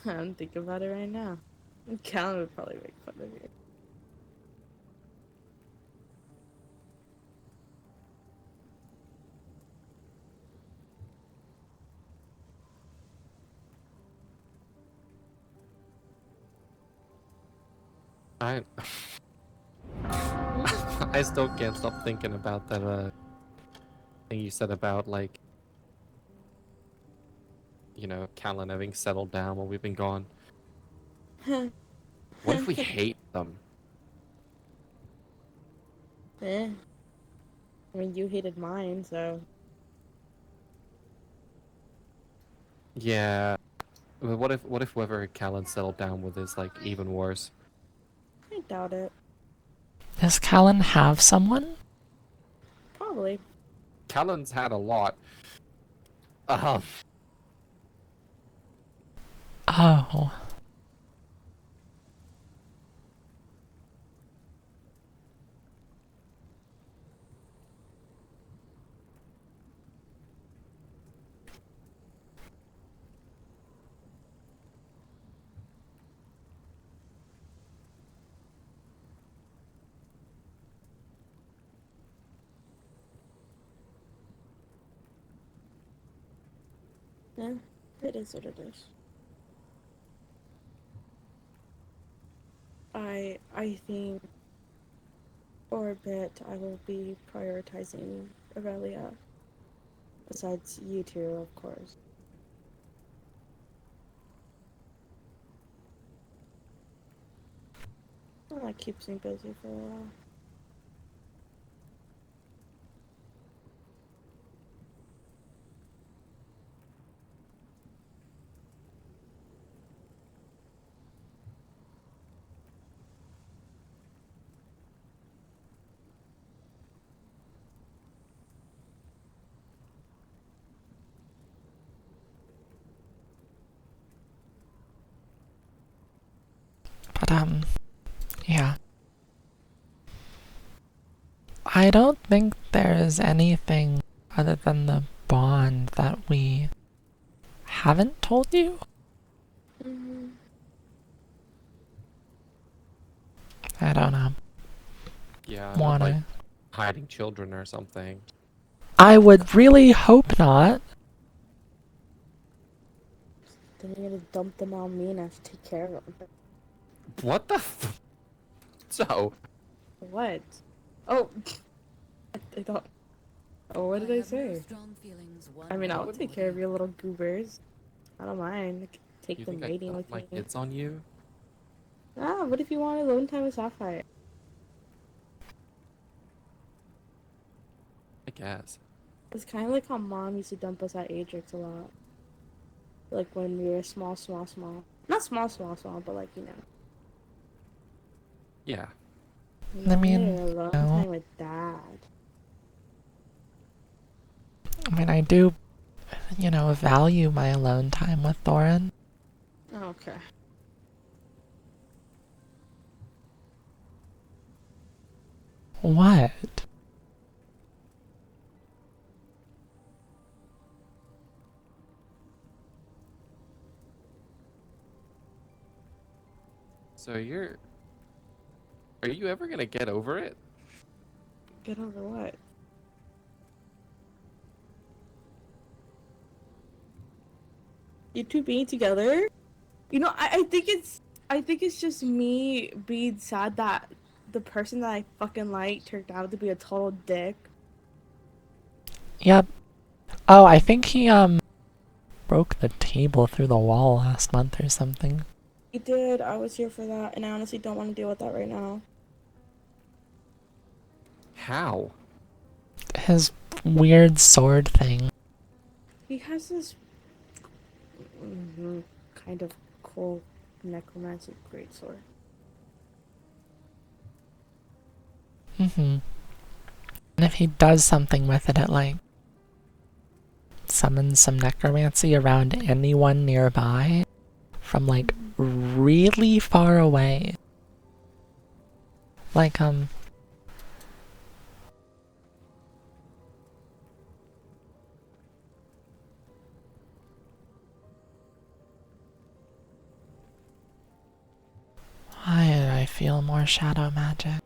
I'm thinking about it right now. Callan would probably make fun of you. I I still can't stop thinking about that thing you said about like, you know, Callan having settled down while we've been gone. What if we hate them? Eh. I mean, you hated mine, so Yeah. But what if whoever Callan settled down with is like even worse? I doubt it. Does Callan have someone? Probably. Callan's had a lot. Oh. Yeah, it is what it is. I think for a bit I will be prioritizing Aurelia. Besides you two, of course. Well, that keeps me busy for a while. But yeah. I don't think there's anything other than the bond that we haven't told you. Mm-hmm. I don't know. Yeah, not like Wanna. hiding children or something. I would really hope not. Then you're gonna dump them on me and I have to take care of them. What the? So, What? Oh, I thought. Oh, what did I have no say? strong feelings one I mean, way I'll or take the care of other. your little goobers. I don't mind. I can take you them think I mating dump with my me. kids on you? Ah, what if you want alone time with Sapphire? I guess. It's kind of like how mom used to dump us at Ajax a lot. Like when we were small. Not small, but like, Yeah. I mean, alone you know, time with dad. I mean, I do, value my alone time with Thorin. Okay. What? So are you ever gonna get over it? Get over what? You two being together? I think it's just me being sad that the person that I fucking like turned out to be a total dick. Yep. Oh, I think he, broke the table through the wall last month or something. He did. I was here for that, and I honestly don't want to deal with that right now. How? His weird sword thing. He has this kind of cool necromancy greatsword. Mm-hmm. And if he does something with it, it, like, summons some necromancy around anyone nearby from, like, really far away. Like, why do I feel more shadow magic?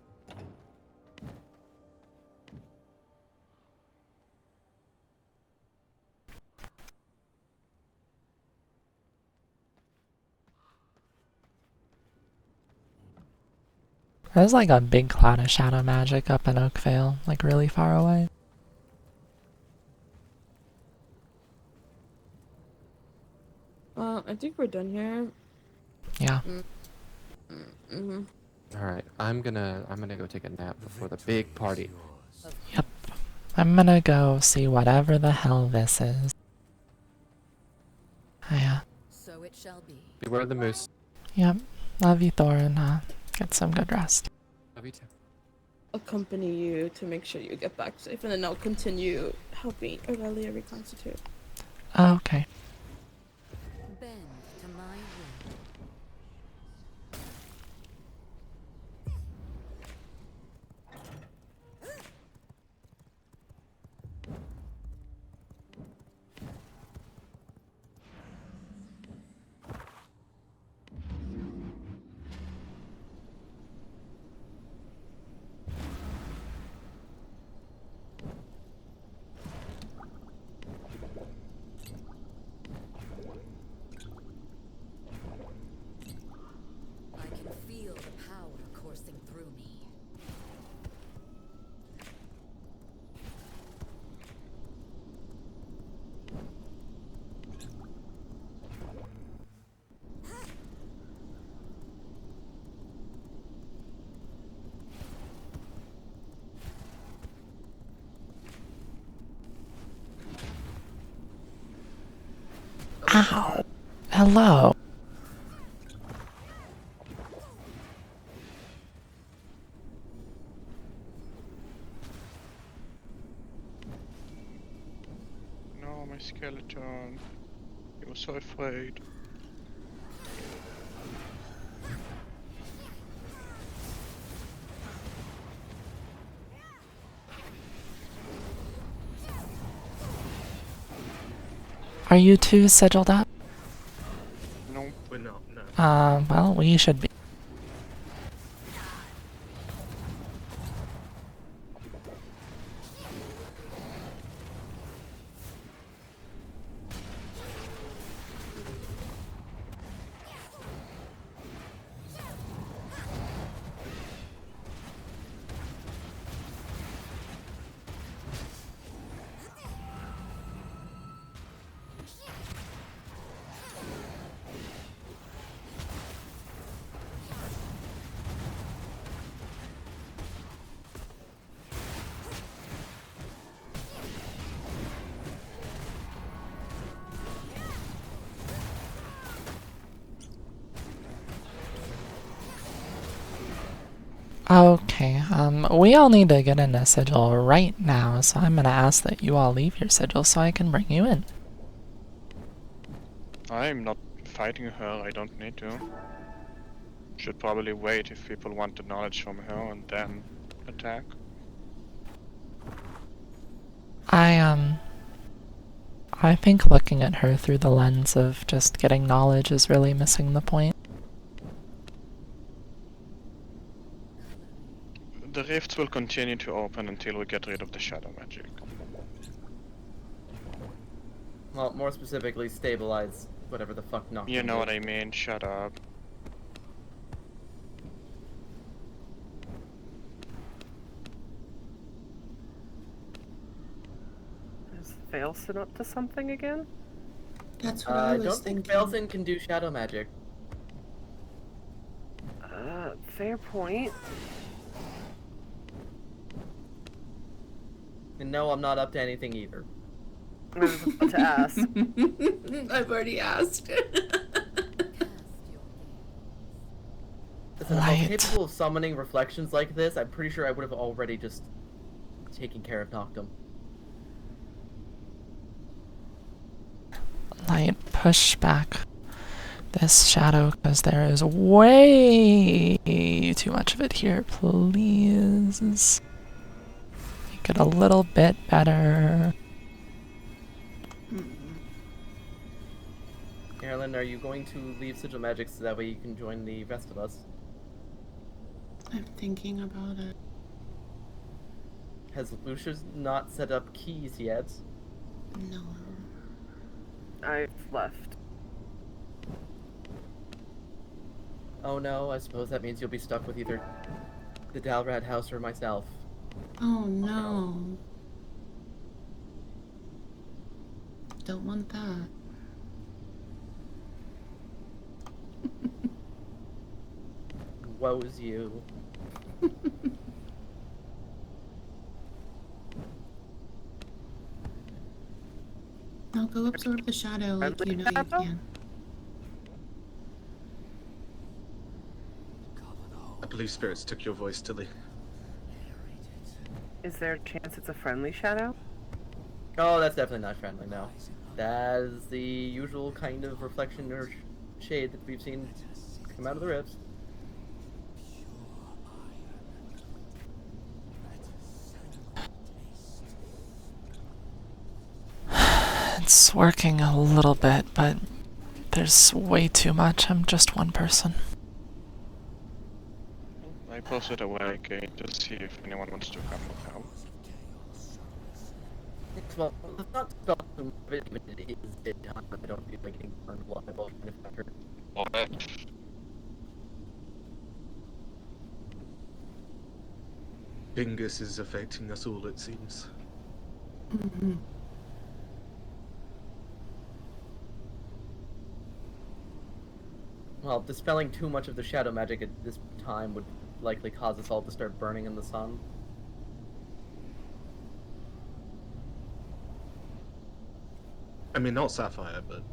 There's like a big cloud of shadow magic up in Oakvale, like really far away. I think we're done here. Yeah. Mm-hmm. All right, I'm gonna go take a nap before the big party. Yep. I'm gonna go see whatever the hell this is. Yeah. So it shall be. Beware the moose. Yep. Love you, Thorin. Get some good rest. Love you too. Accompany you to make sure you get back safe, and then I'll continue helping Aurelia reconstitute. Okay. Bend to my will. I can feel the power coursing through me. Ow. Hello. No, my skeleton. He was so afraid. Are you two sigiled up? No. But no. Well, we should be. Okay, we all need to get in a sigil right now, so I'm gonna ask that you all leave your sigil so I can bring you in. I'm not fighting her, I don't need to. Should probably wait if people want the knowledge from her and then attack. I think looking at her through the lens of just getting knowledge is really missing the point. The rifts will continue to open until we get rid of the shadow magic. Well, more specifically, stabilize whatever the fuck knocked You him know loose. what I mean, shut up. Is Failson up to something again? That's what I I was don't think thinking. Belson can do shadow magic. Fair point. And no, I'm not up to anything either. I was about to ask. I've already asked. Cast your gaze. Listen, if I was Light. capable of summoning reflections like this, I'm pretty sure I would have already just taken care of Noctum. Light, push back this shadow because there is way too much of it here, please. Make it a little bit better. Carolyn, are you going to leave Sigil Magic so that way you can join the rest of us? I'm thinking about it. Has Lucius not set up keys yet? No. I've left. Oh no, I suppose that means you'll be stuck with either the Dalrad house or myself. Oh no. Don't want that. Woe's you. Now go absorb the shadow like you know you can. I believe spirits took your voice, Tilly. Is there a chance it's a friendly shadow? Oh, that's definitely not friendly, no. That is the usual kind of reflection or shade that we've seen come out of the rifts. It's working a little bit, but there's way too much. I'm just one person. I posted a waypoint to see if anyone wants to come and help. Well, it's not spell too much of it, but it is daytime. I don't feel like getting burned alive while trying to find her. Alright. Bingus is affecting us all, it seems. Mm-hmm. Well, dispelling too much of the shadow magic at this time would likely cause us all to start burning in the sun. I mean, not Sapphire, but...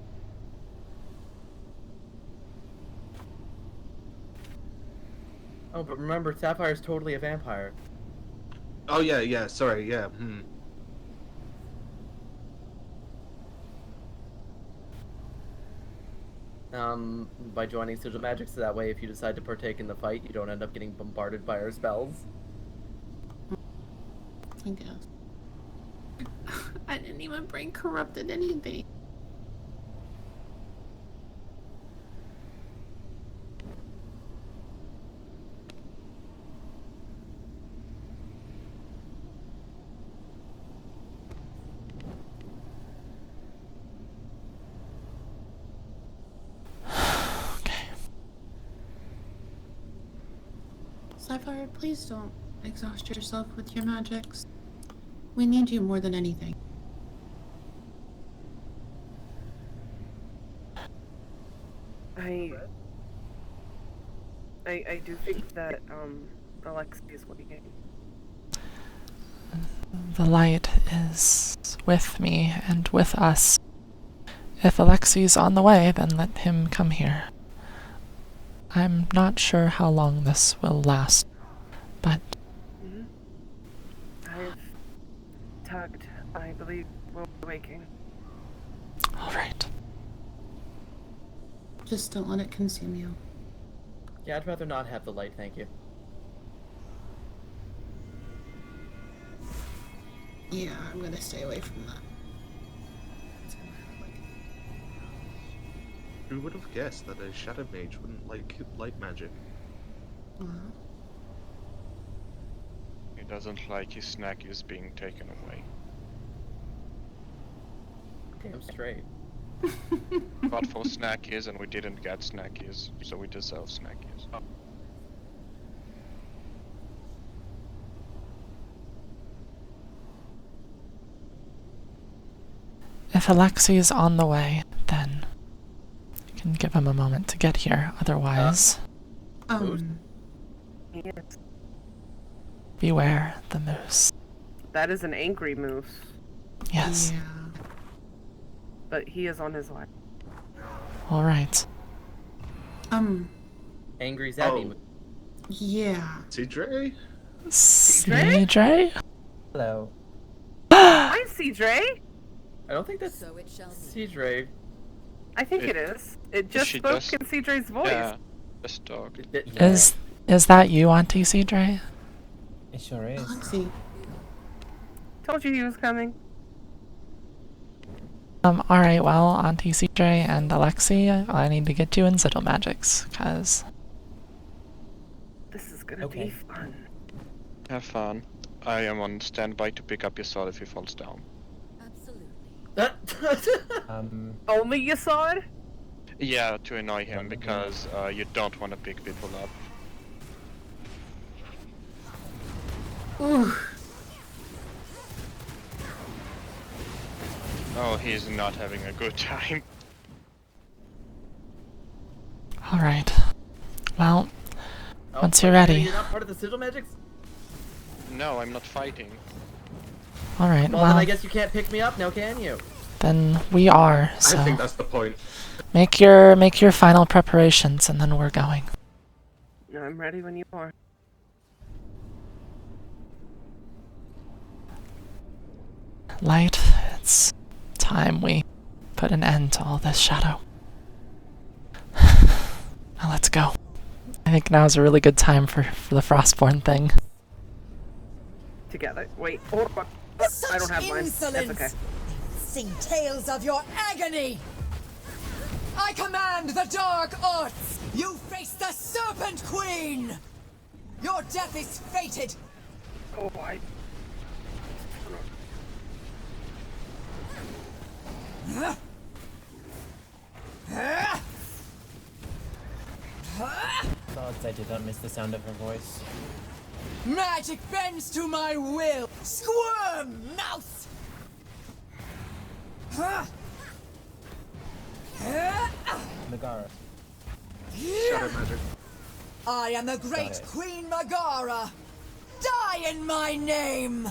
Oh, but remember, Sapphire's totally a vampire. Oh, yeah, sorry, yeah, By joining Sigil Magic, so that way if you decide to partake in the fight, you don't end up getting bombarded by our spells. I guess. I didn't even bring corrupted anything. Okay. Sapphire, please don't exhaust yourself with your magics. We need you more than anything. I do think that Alexi is waiting. The light is with me and with us. If Alexi's on the way, then let him come here. I'm not sure how long this will last, but I've tugged. I believe we're waking. alright. Just don't let it consume you. Yeah, I'd rather not have the light, thank you. Yeah, I'm gonna stay away from that. Who would have guessed that a shadow mage wouldn't like light magic? He doesn't like his snackies being taken away. Damn straight. But for snackies, and we didn't get snackies, so we deserve snackies. If Alexei is on the way, then you can give him a moment to get here. Otherwise, Yes. beware the moose. That is an angry moose, Yes. Yeah. but he is on his way. Alright. Angry Zabby. Oh. Yeah. Tidre? CJ? Hello. Hi, CJ. I don't think that's So it shall be. Sidre. I think it is. It just she spoke just- in CJ's voice. Yeah, just dog. Yeah, Is that you, Auntie CJ? it sure is. Alexei. Told you he was coming. Alright, well, Auntie CJ and Alexei, I need to get you in Citadel Magics, cause This is gonna Okay. be fun. Have fun. I am on standby to pick up your sword if he falls down. Absolutely. Only you saw it? Yeah, to annoy him, because you don't want to pick people up. Ooh. Oh, he's not having a good time. alright. Well, Oh, once you're wait, ready. You're not part of the Sigil Magics? No, I'm not fighting. Alright, Well, well, then I guess you can't pick me up now, can you? then we are, so I think that's the point. make your final preparations and then we're going. I'm ready when you are. Light, it's time we put an end to all this shadow. Now let's go. I think now is a really good time for the Frostborn thing. Together. Wait, hold on. I don't have mine. That's okay. Sing tales of your agony! I command the Dark Arts! You face the Serpent Queen! Your death is fated! Oh, Gods, I did not miss the sound of her voice. Magic bends to my will! Squirm, mouse! Megara. Shadow magic. I am the Got great it. Queen Megara! Die in my name!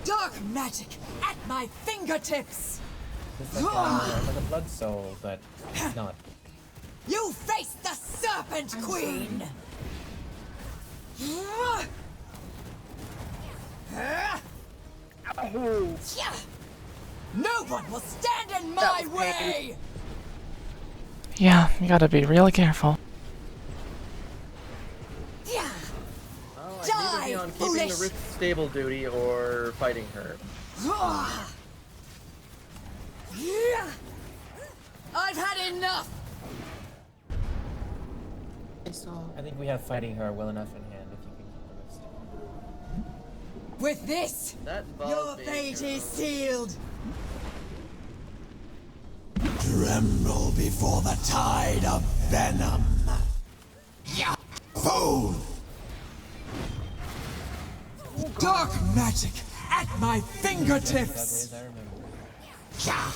Dark magic at my fingertips! Looks like I'm like a blood soul, but it's not. You face the Serpent Queen! No one will stand in my way! Yeah, you gotta be really careful. Oh, I need to be on keeping the Rift stable duty or fighting her. I've had enough! I think we have fighting her well enough in hand if you can keep the rest. With this, That your involves being fate your is own. sealed! Tremble before the tide of venom! Yeah. Fool! Dark magic at my As fingertips! ugly as I remember. Yeah.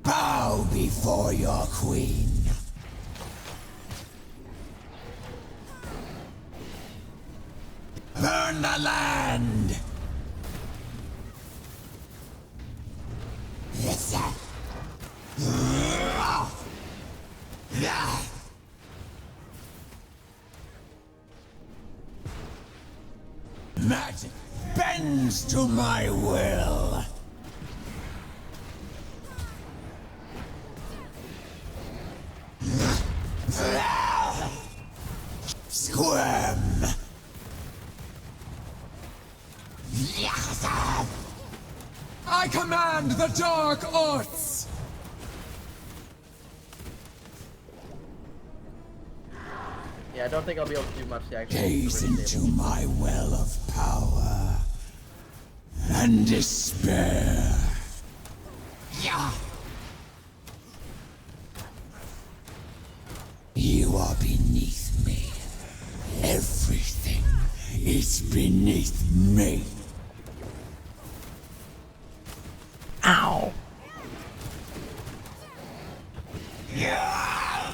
Bow before your queen. Burn the land! Yes, sir. Magic bends to my will. Squirm. I command the dark arts. Yeah, I don't think I'll be able to do much to actually. Gaze into my well of power and despair. Yeah. You are beneath me. Everything is beneath me. Ow. Yeah.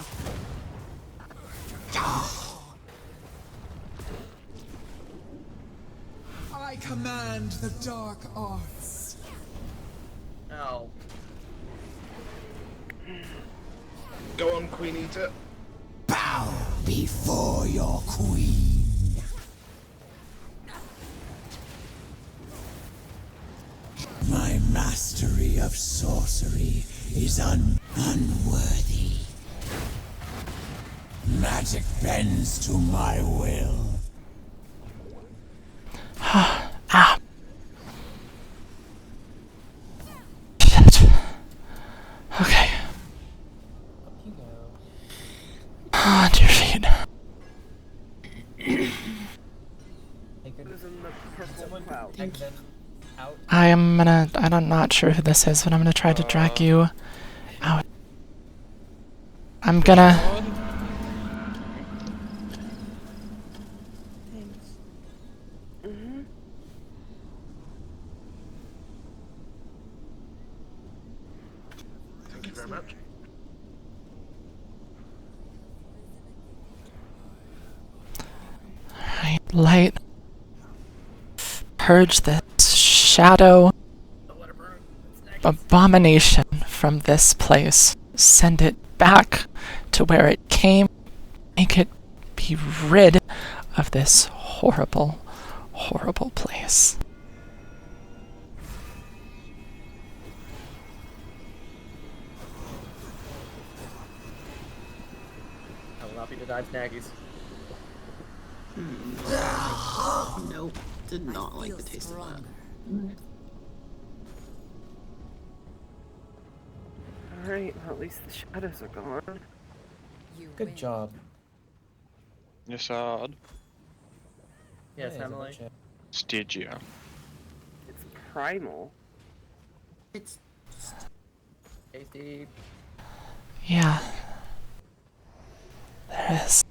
I command the dark arts. Ow. Go on, Queen Eater. Bow before your queen. My mastery of sorcery is unworthy. Magic bends to my will. Ah. Shit. Okay. Up you go. On your feet. Take a Who's in the purple someone cloud? take them out. I'm not sure who this is, but I'm gonna try to drag you out. I'm gonna. Thanks. Mm-hmm. Thank you very much. Alright, light. Purge this shadow abomination from this place. Send it back to where it came. Make it be rid of this horrible, horrible place. I will not be denied snaggies. Nope. Did not like the taste of that. Alright, well, at least the shadows are gone. Good job. Yes, odd. Yes, Yeah, Emily. Stygia. It's primal. It's Tasty. Yeah. There is.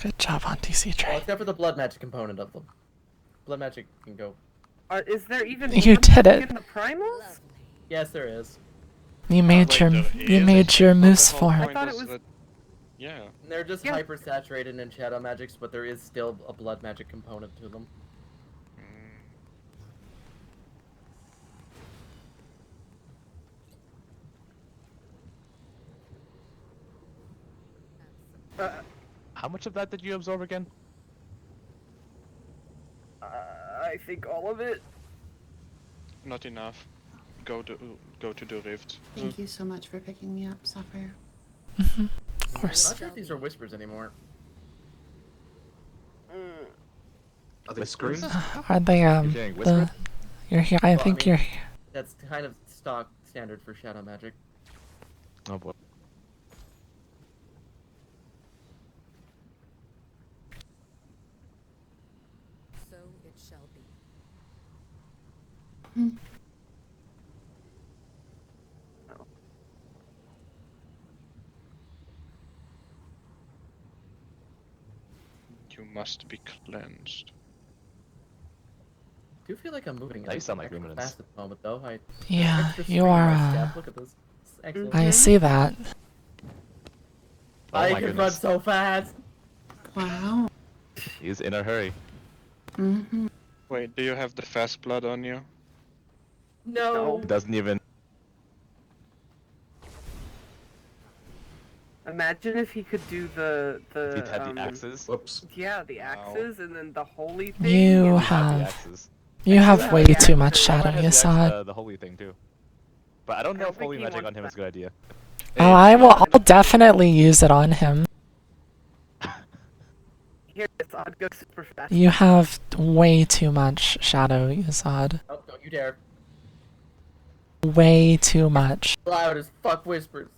Good job on DC Well, Trade. except for the blood magic component of them. Blood magic can go. Is there even You blood did magic it. in the primals? Yes, there is. You made Wait, your there you is? made your But moose the whole form. point thought it was was- that- yeah. They're just Yeah. hyper saturated in shadow magics, but there is still a blood magic component to them. How much of that did you absorb again? I think all of it. Not enough. Go to the rift. Thank you so much for picking me up, Sapphire. Of I'm course. not sure if these are whispers anymore. Are they screams? Are they You're getting whispered? you're here. I Well, think mean, you're here. That's kind of stock standard for shadow magic. Oh boy. So it shall be. You must be cleansed. I do feel like I'm moving Now you sound like extra Luminance. fast at the moment, though. Yeah, extra you speed are. my step. Look at this. It's excellent. I see that. Oh I my can run goodness. so fast. Wow. He's in a hurry. Mm-hmm. Wait, do you have the fast blood on you? No. Doesn't even. I'm Imagine if he could do the If he had the axes. Whoops. Yeah, the axes and then the holy thing. You and- Have the have axes. you have way the too much axes. shadow, Has Yasad. the holy thing too. But I don't know don't if think holy he magic wants on him is a that. good idea. Oh, I'll definitely use it on him. Here, it's odd. Go super fast. You have way too much shadow, Yasad. Oh, don't you dare. Way too much. Loud as fuck whispers.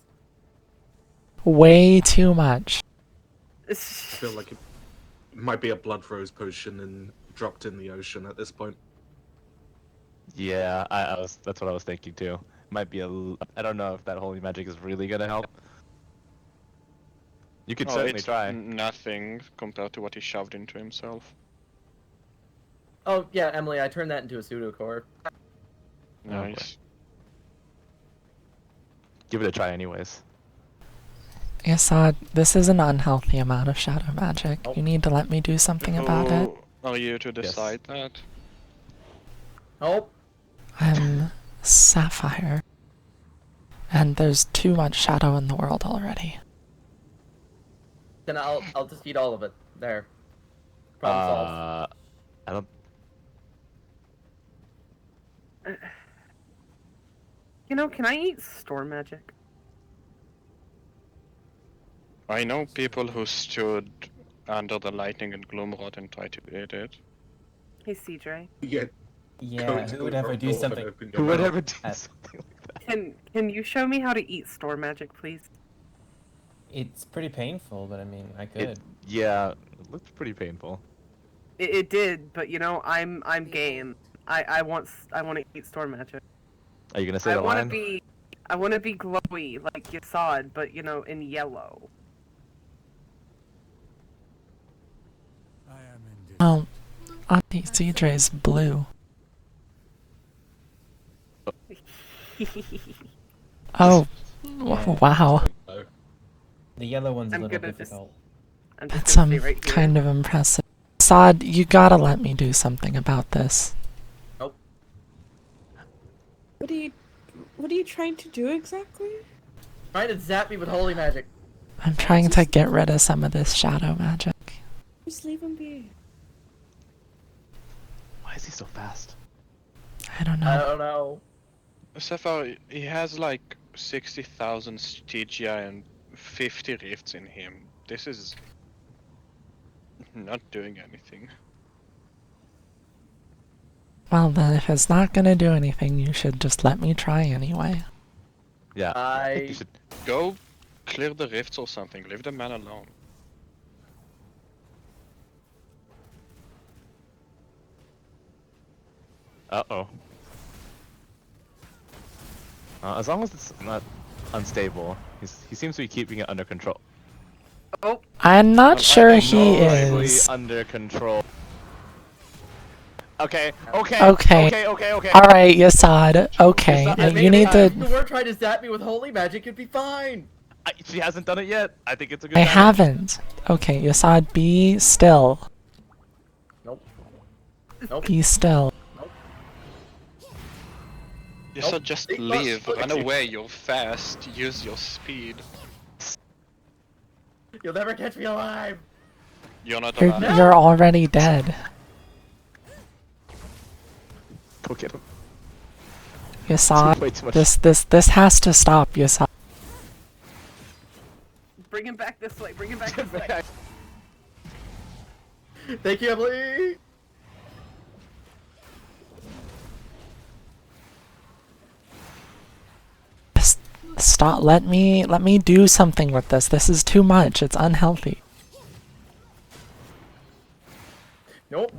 Way too much. I feel like it might be a blood rose potion and dropped in the ocean at this point. Yeah, that's what I was thinking too. Might be I don't know if that holy magic is really gonna help. You could certainly it's try. nothing compared to what he shoved into himself. Oh, yeah, Emily, I turned that into a pseudo-core. Nice. Give it a try anyways. Yasad, this is an unhealthy amount of shadow magic. You need to let me do something about it. Who are you to decide that? Oh, I'm Sapphire. And there's too much shadow in the world already. then I'll just eat all of it. There. Problem solved. I don't. You know, can I eat storm magic? I know people who stood under the lightning and gloom rod and tried to eat it. Hey, CJ. Yeah. Yeah, who would ever do something? Who would ever do something like that? Can you show me how to eat storm magic, please? It's pretty painful, but I mean, I could. Yeah, it looked pretty painful. It did, but you know, I'm game. I want to eat storm magic. Are you gonna say the line? I want to be glowy like Yasad, but you know, in yellow. Oh, Auntie CJ's blue. Oh, Yeah. wow. The yellow one's a I'm little gonna difficult. I'm just That's gonna stay right here. kind of impressive. Sod, you gotta let me do something about this. Nope. What are you trying to do exactly? Trying to zap me with holy magic. I'm trying to get rid of some of this shadow magic. Just leave him be. Why is he so fast? I don't I know. don't know. Sapphire, he has like 60,000 Stygia and 50 rifts in him. This is not doing anything. Well, then if it's not gonna do anything, you should just let me try anyway. Yeah. I think you I should. Go clear the rifts or something. Leave the man alone. Uh-oh. As long as it's not unstable, he seems to be keeping it under control. Oh, I'm not sure he Mostly is. under control. Okay. Okay. Okay. Alright, Yasad. Okay, Yasad, you need If to... you were trying to zap me with holy magic, it'd be fine. She hasn't done it yet. I think it's a good I time. haven't. Okay, Yasad, be still. Nope. Nope. Be still. You Nope. should just Big leave. bus. Run away. You're fast. Use your speed. You'll never catch me alive. You're not You're, alive. you're already dead. Go get him. Way too Yasad, much. this has to stop, Yasad. bring him back this way. Bring him back this way. Thank you, Emily. Stop, let me do something with this. This is too much. It's unhealthy. Nope.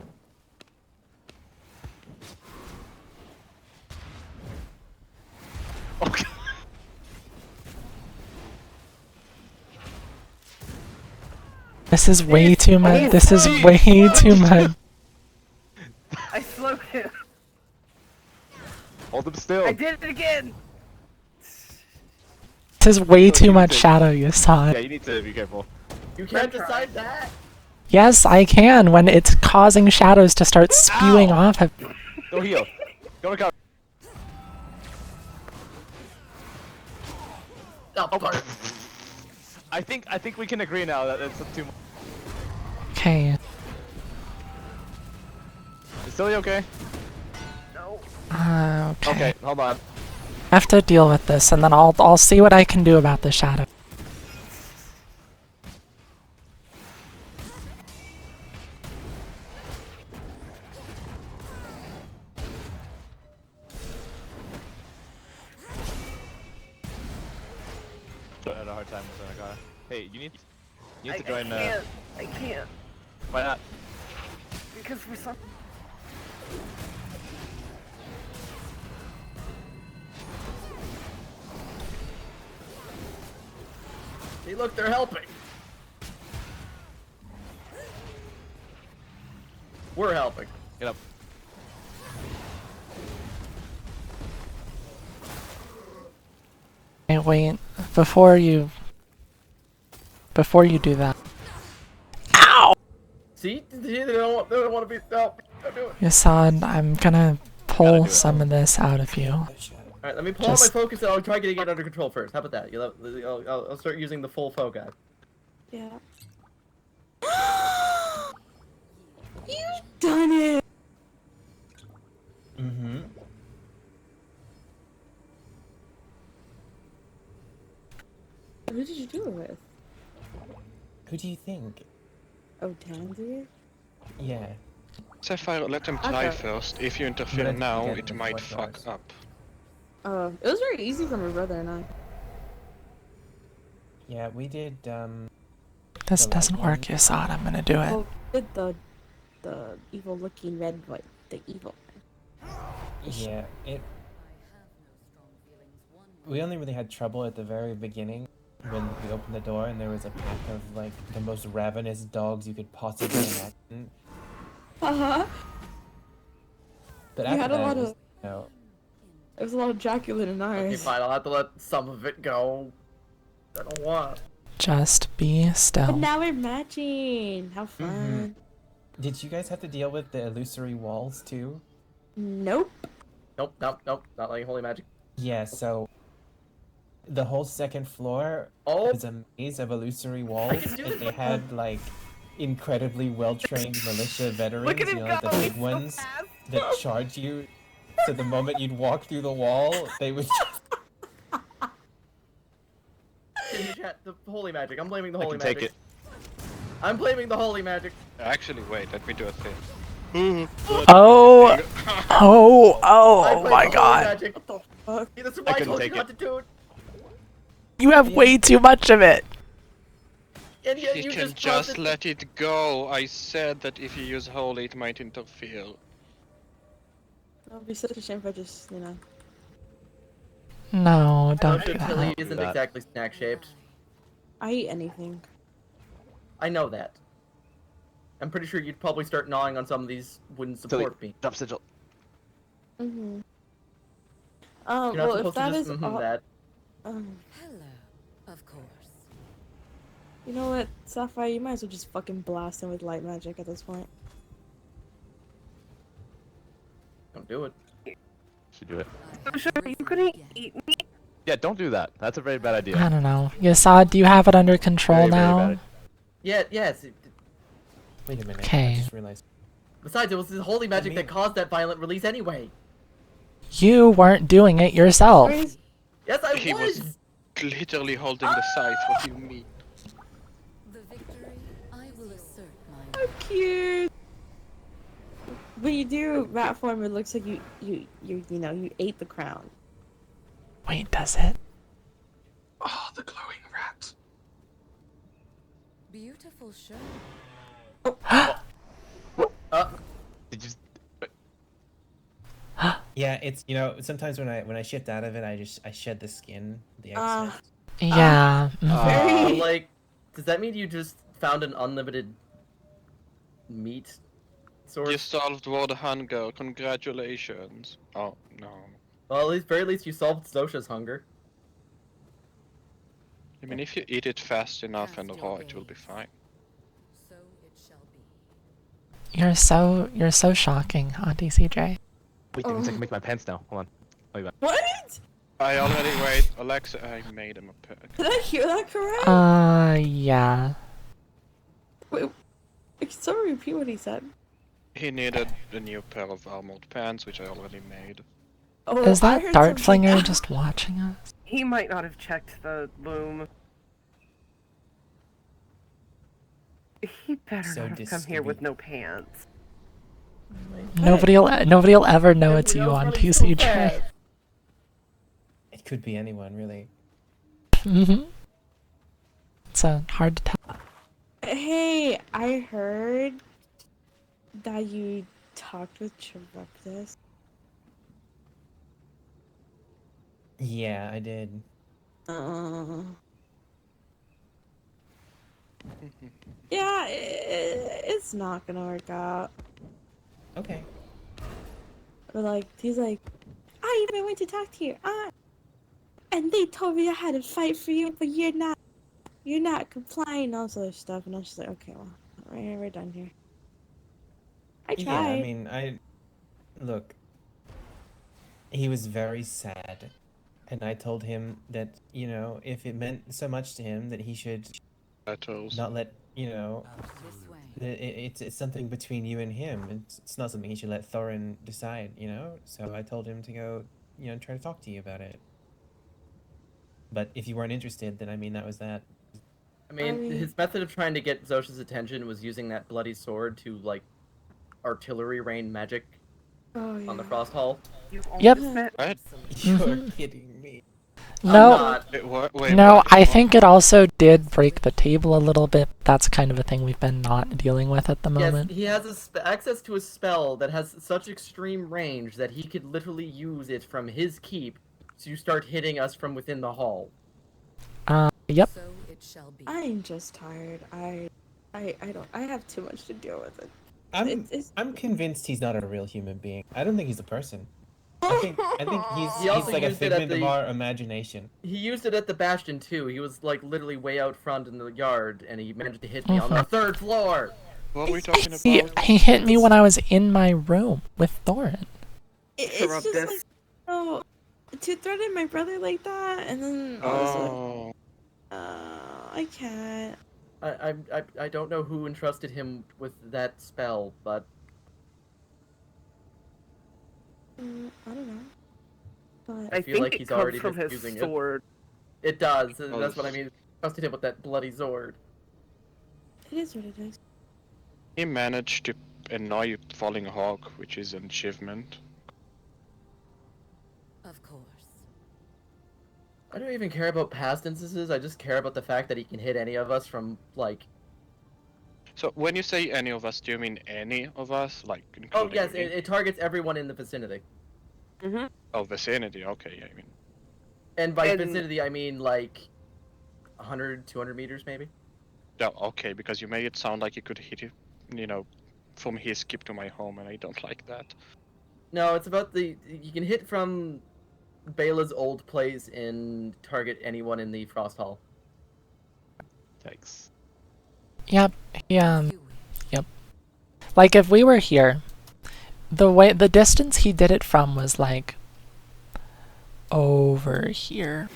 Okay. This is way too much. This is way too much. I slowed him. Hold him still. I did it again. This is way So too you much think- shadow, Yasad. Yeah, you need to be careful. You can't decide that. Yes, I can when it's causing shadows to start spewing off of... Go heal. Go recover. Oh, fuck. I think we can agree now that it's too much. Okay. Is Silly okay? No. Okay. Okay, hold on. I have to deal with this, and then I'll see what I can do about the shadow. I had a hard time with Megara. Hey, you need to join. I can't. Why not? Because for some. See, look, they're helping. We're helping. Get up. Hey, wait. Before you do that. Ow! See, they don't want to be. No, don't do it. Yasan, I'm gonna pull some of this out of you. Alright, let me pull out my focus and I'll try getting it under control first. How about that? I'll start using the full focus. Yeah. You've done it! Mm-hmm. Who did you do it with? Who do you think? Oh, Tansy? Yeah. Sapphire, let them try Okay. first. If you interfere Let's now, get it the might blood fuck rise. up. It was very easy for my brother and I. Yeah, we did, This the doesn't lightning. work, Yasan. I'm gonna do it. Well, did the evil looking red white, the evil. Yeah, we only really had trouble at the very beginning when we opened the door and there was a pack of like the most ravenous dogs you could possibly imagine. Uh-huh. But You after had a that, lot it was, of- you know, There was a lot of Jacqueline in ours. Okay, fine. I'll have to let some of it go. I don't want. Just be But still. now we're matching. How fun. did you guys have to deal with the illusory walls too? Nope. Nope, nope, nope. Not letting holy magic. Yeah, so the whole second floor was a maze of illusory walls, do and it, they but- had like incredibly well-trained militia veterans, Look at you him know, like the go, big he's so ones fast. that charge you. So the moment you'd walk through the wall, they would just In the chat, the holy magic. I'm blaming the I holy can take magic. it. I'm blaming the holy magic. Actually, wait, let me do a thing. Oh! Oh! I Oh blame my the holy god! magic. What the fuck? See, that's why I couldn't told you take not to do it. You have way too much of it! And yet You you can just just let it go. I said that if you use holy, it might interfere. It would be such a shame if I just, you know. No, don't do Chili that. isn't exactly snack shaped. I eat anything. I know that. I'm pretty sure you'd probably start gnawing on some of these wooden support beams. Drop sigil. Mm-hmm. You're not well, if supposed that to just is all... that. Hello, of course. You know what, Sapphire, you might as well just fucking blast him with light magic at this point. Don't do it. Should do it. So sure you couldn't eat me. Yeah, don't do that. That's a very bad idea. I don't know. Yasad, do you have it under control Very, very now? bad. Yeah, yes. wait a minute. I Okay. just realized. Besides, it was the holy magic that caused that violent release anyway. You weren't doing it yourself. Yes, I He was literally holding the scythe. What do you mean? The victory, I will assert So my cute. When you do rat form, it looks like you know you ate the crown. Wait, does it? Oh, the glowing rat. beautiful show. Did you? Yeah, it's, you know, sometimes when I shift out of it, I shed the skin, the Ah. excess. Yeah. Very- Like, does that mean you just found an unlimited meat source? You solved world hunger. Congratulations. Oh no. Well, at least, very least you solved Zosha's hunger. I mean, if you eat it fast enough and raw, it will be fine. So it shall be. You're so shocking, Auntie CJ. Wait, that means I can make my pants now. Hold on. I'll be back. What? I already wait, Alexa. I made him a pet. Did I hear that correct? Yeah. Wait, can someone repeat what he said? He needed a new pair of armored pants, which I already made. Oh, Is I that heard Dart something Flinger else. just watching us? He might not have checked the loom. He better So not have come here with no pants. Nobody'll ever know it's Everybody you else on running so TCJ. fast. It could be anyone, really. Mhm. It's hard to tell. Hey, I heard that you talked with Charybdis. Yeah, I did. Yeah, it's not gonna work out. Okay. But like, he's like, I even went to talk to you. And they told me I had to fight for you, but you're not complying, all this other stuff. And I was just like, okay, well, we're done here. I tried. Yeah, I mean, look. He was very sad, and I told him that, you know, if it meant so much to him that he should not let, you know, it's something between you and him. It's not something he should let Thorin decide, you know? So I told him to go, you know, try to talk to you about it. But if you weren't interested, then I mean, that was that. I mean, his method of trying to get Zosha's attention was using that bloody sword to, like, artillery rain magic on the Frost Hall. Yep. What? You're kidding me. No, Wait, no, what? I think it also did break the table a little bit. That's kind of a thing we've been not dealing with at the moment. Yes, he has access to a spell that has such extreme range that he could literally use it from his keep to start hitting us from within the hall. Yep. I'm just tired. I have too much to deal with it. I'm convinced he's not a real human being. I don't think he's a person. I think He he's also like a used it at figment of the- our imagination. He used it at the Bastion too. He was like literally way out front in the yard, and he managed to hit me on the 3rd floor. What are we talking He about? hit me when I was in my room with Thorin. It's just like, oh, to threaten my brother like that, and then also, I can't. I don't know who entrusted him with that spell, but I don't know. But I feel like he's already from his misusing sword. it. It does. That's what I mean. Trusted him with that bloody sword. It is what it is. He managed to annoy Falling Hawk, which is an achievement. Of course. I don't even care about past instances. I just care about the fact that he can hit any of us from like. So when you say any of us, do you mean any of us, like Oh including yes, me? it targets everyone in the vicinity. Oh, vicinity. Okay, yeah, I mean. And by vicinity, I mean like 100, 200 meters, maybe. Yeah, okay, because you made it sound like you could hit it, you know, from his keep to my home, and I don't like that. No, it's about you can hit from Bela's old place and target anyone in the Frost Hall. Thanks. Yep. Yep. Like if we were here, the distance he did it from was like over here.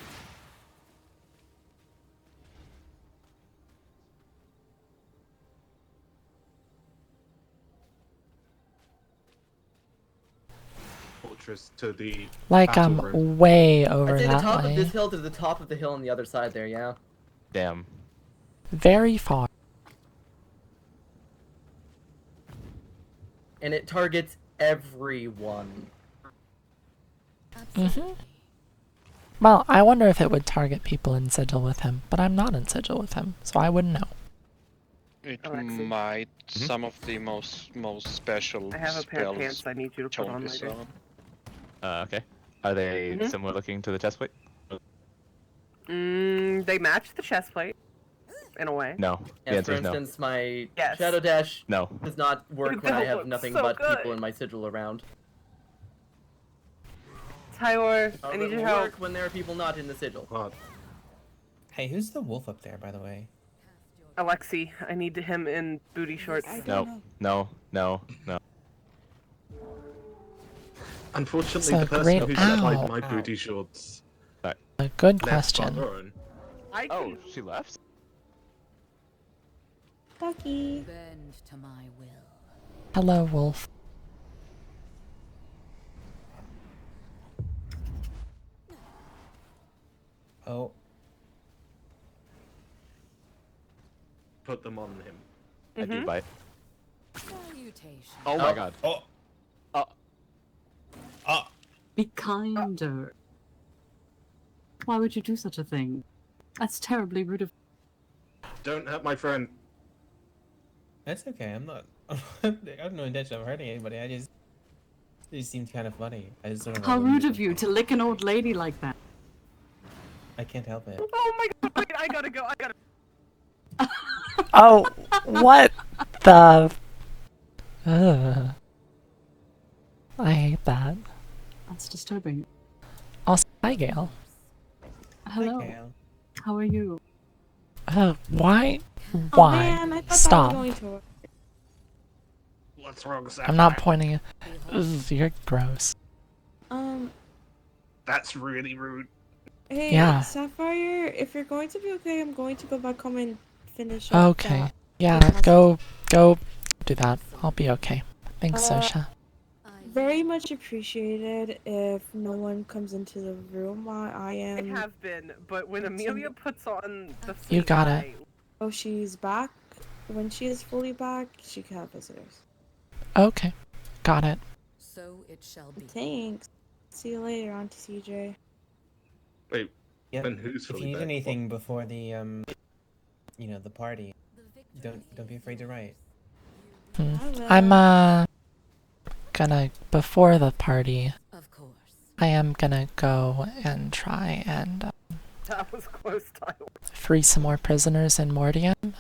Fortress to the Like battle room. way over I'd say the that top way. of this hill to the top of the hill on the other side there, yeah. Damn. Very far. And it targets everyone. Well, I wonder if it would target people in Sigil with him, but I'm not in Sigil with him, so I wouldn't know. It might. Some of the most special I have a pair of spells pants I need you to put don't on is later. Okay. Are they Mhm. similar looking to the chest plate? They match the chest plate, in a way. No. The And answer for is no. instance, my Yes. Shadow Dash No. does not work when I That have looks nothing so but good. people in my sigil around. Tywor, I However, need it your will help. work when there are people not in the sigil. Hey, who's the wolf up there, by the way? Alexi, I need him in booty shorts. No. No. No. No. Unfortunately, So the person great- who supplied Ow. my booty shorts A good Left on question. her own. I Oh, can... she left? Bucky. Bend to my will. Hello, Wolf. Oh, Put them on him. I do bite. Salutation. Oh my god. oh, Be kinder. Why would you do such a thing? That's terribly rude of. Don't hurt my friend. that's okay. I'm not. I have no intention of hurting anybody. It just seemed kind of funny. I just sort of. How rude of you to lick an old lady like that. I can't help it. Oh my god, wait, I gotta go, Oh, what the? Ugh. I hate that. That's disturbing. Also, hi, Gail. Hello. Hi, Gail. How are you? Why? Oh Why? man, I thought Stop. that was going to work. What's wrong, Sapphire? I'm not pointing. Ugh, you're gross. That's really rude. Hey, Yeah. Sapphire, if you're going to be okay, I'm going to go back home and finish up Okay. that. Yeah, go do that. I'll be okay. Thanks, Sosha. Very much appreciated if no one comes into the room while I am... I have been, but when Amelia puts on the You got it. Oh, she's back? When she is fully back, she can have visitors. Okay. Got it. So it shall be. Thanks. See you later, Auntie CJ. Wait, Yeah. then who's If you fully need back? anything before the the party, don't be afraid to write. I'm gonna before the party. Of course. I am gonna go and try and That was close, Tyler. free some more prisoners in Mordian,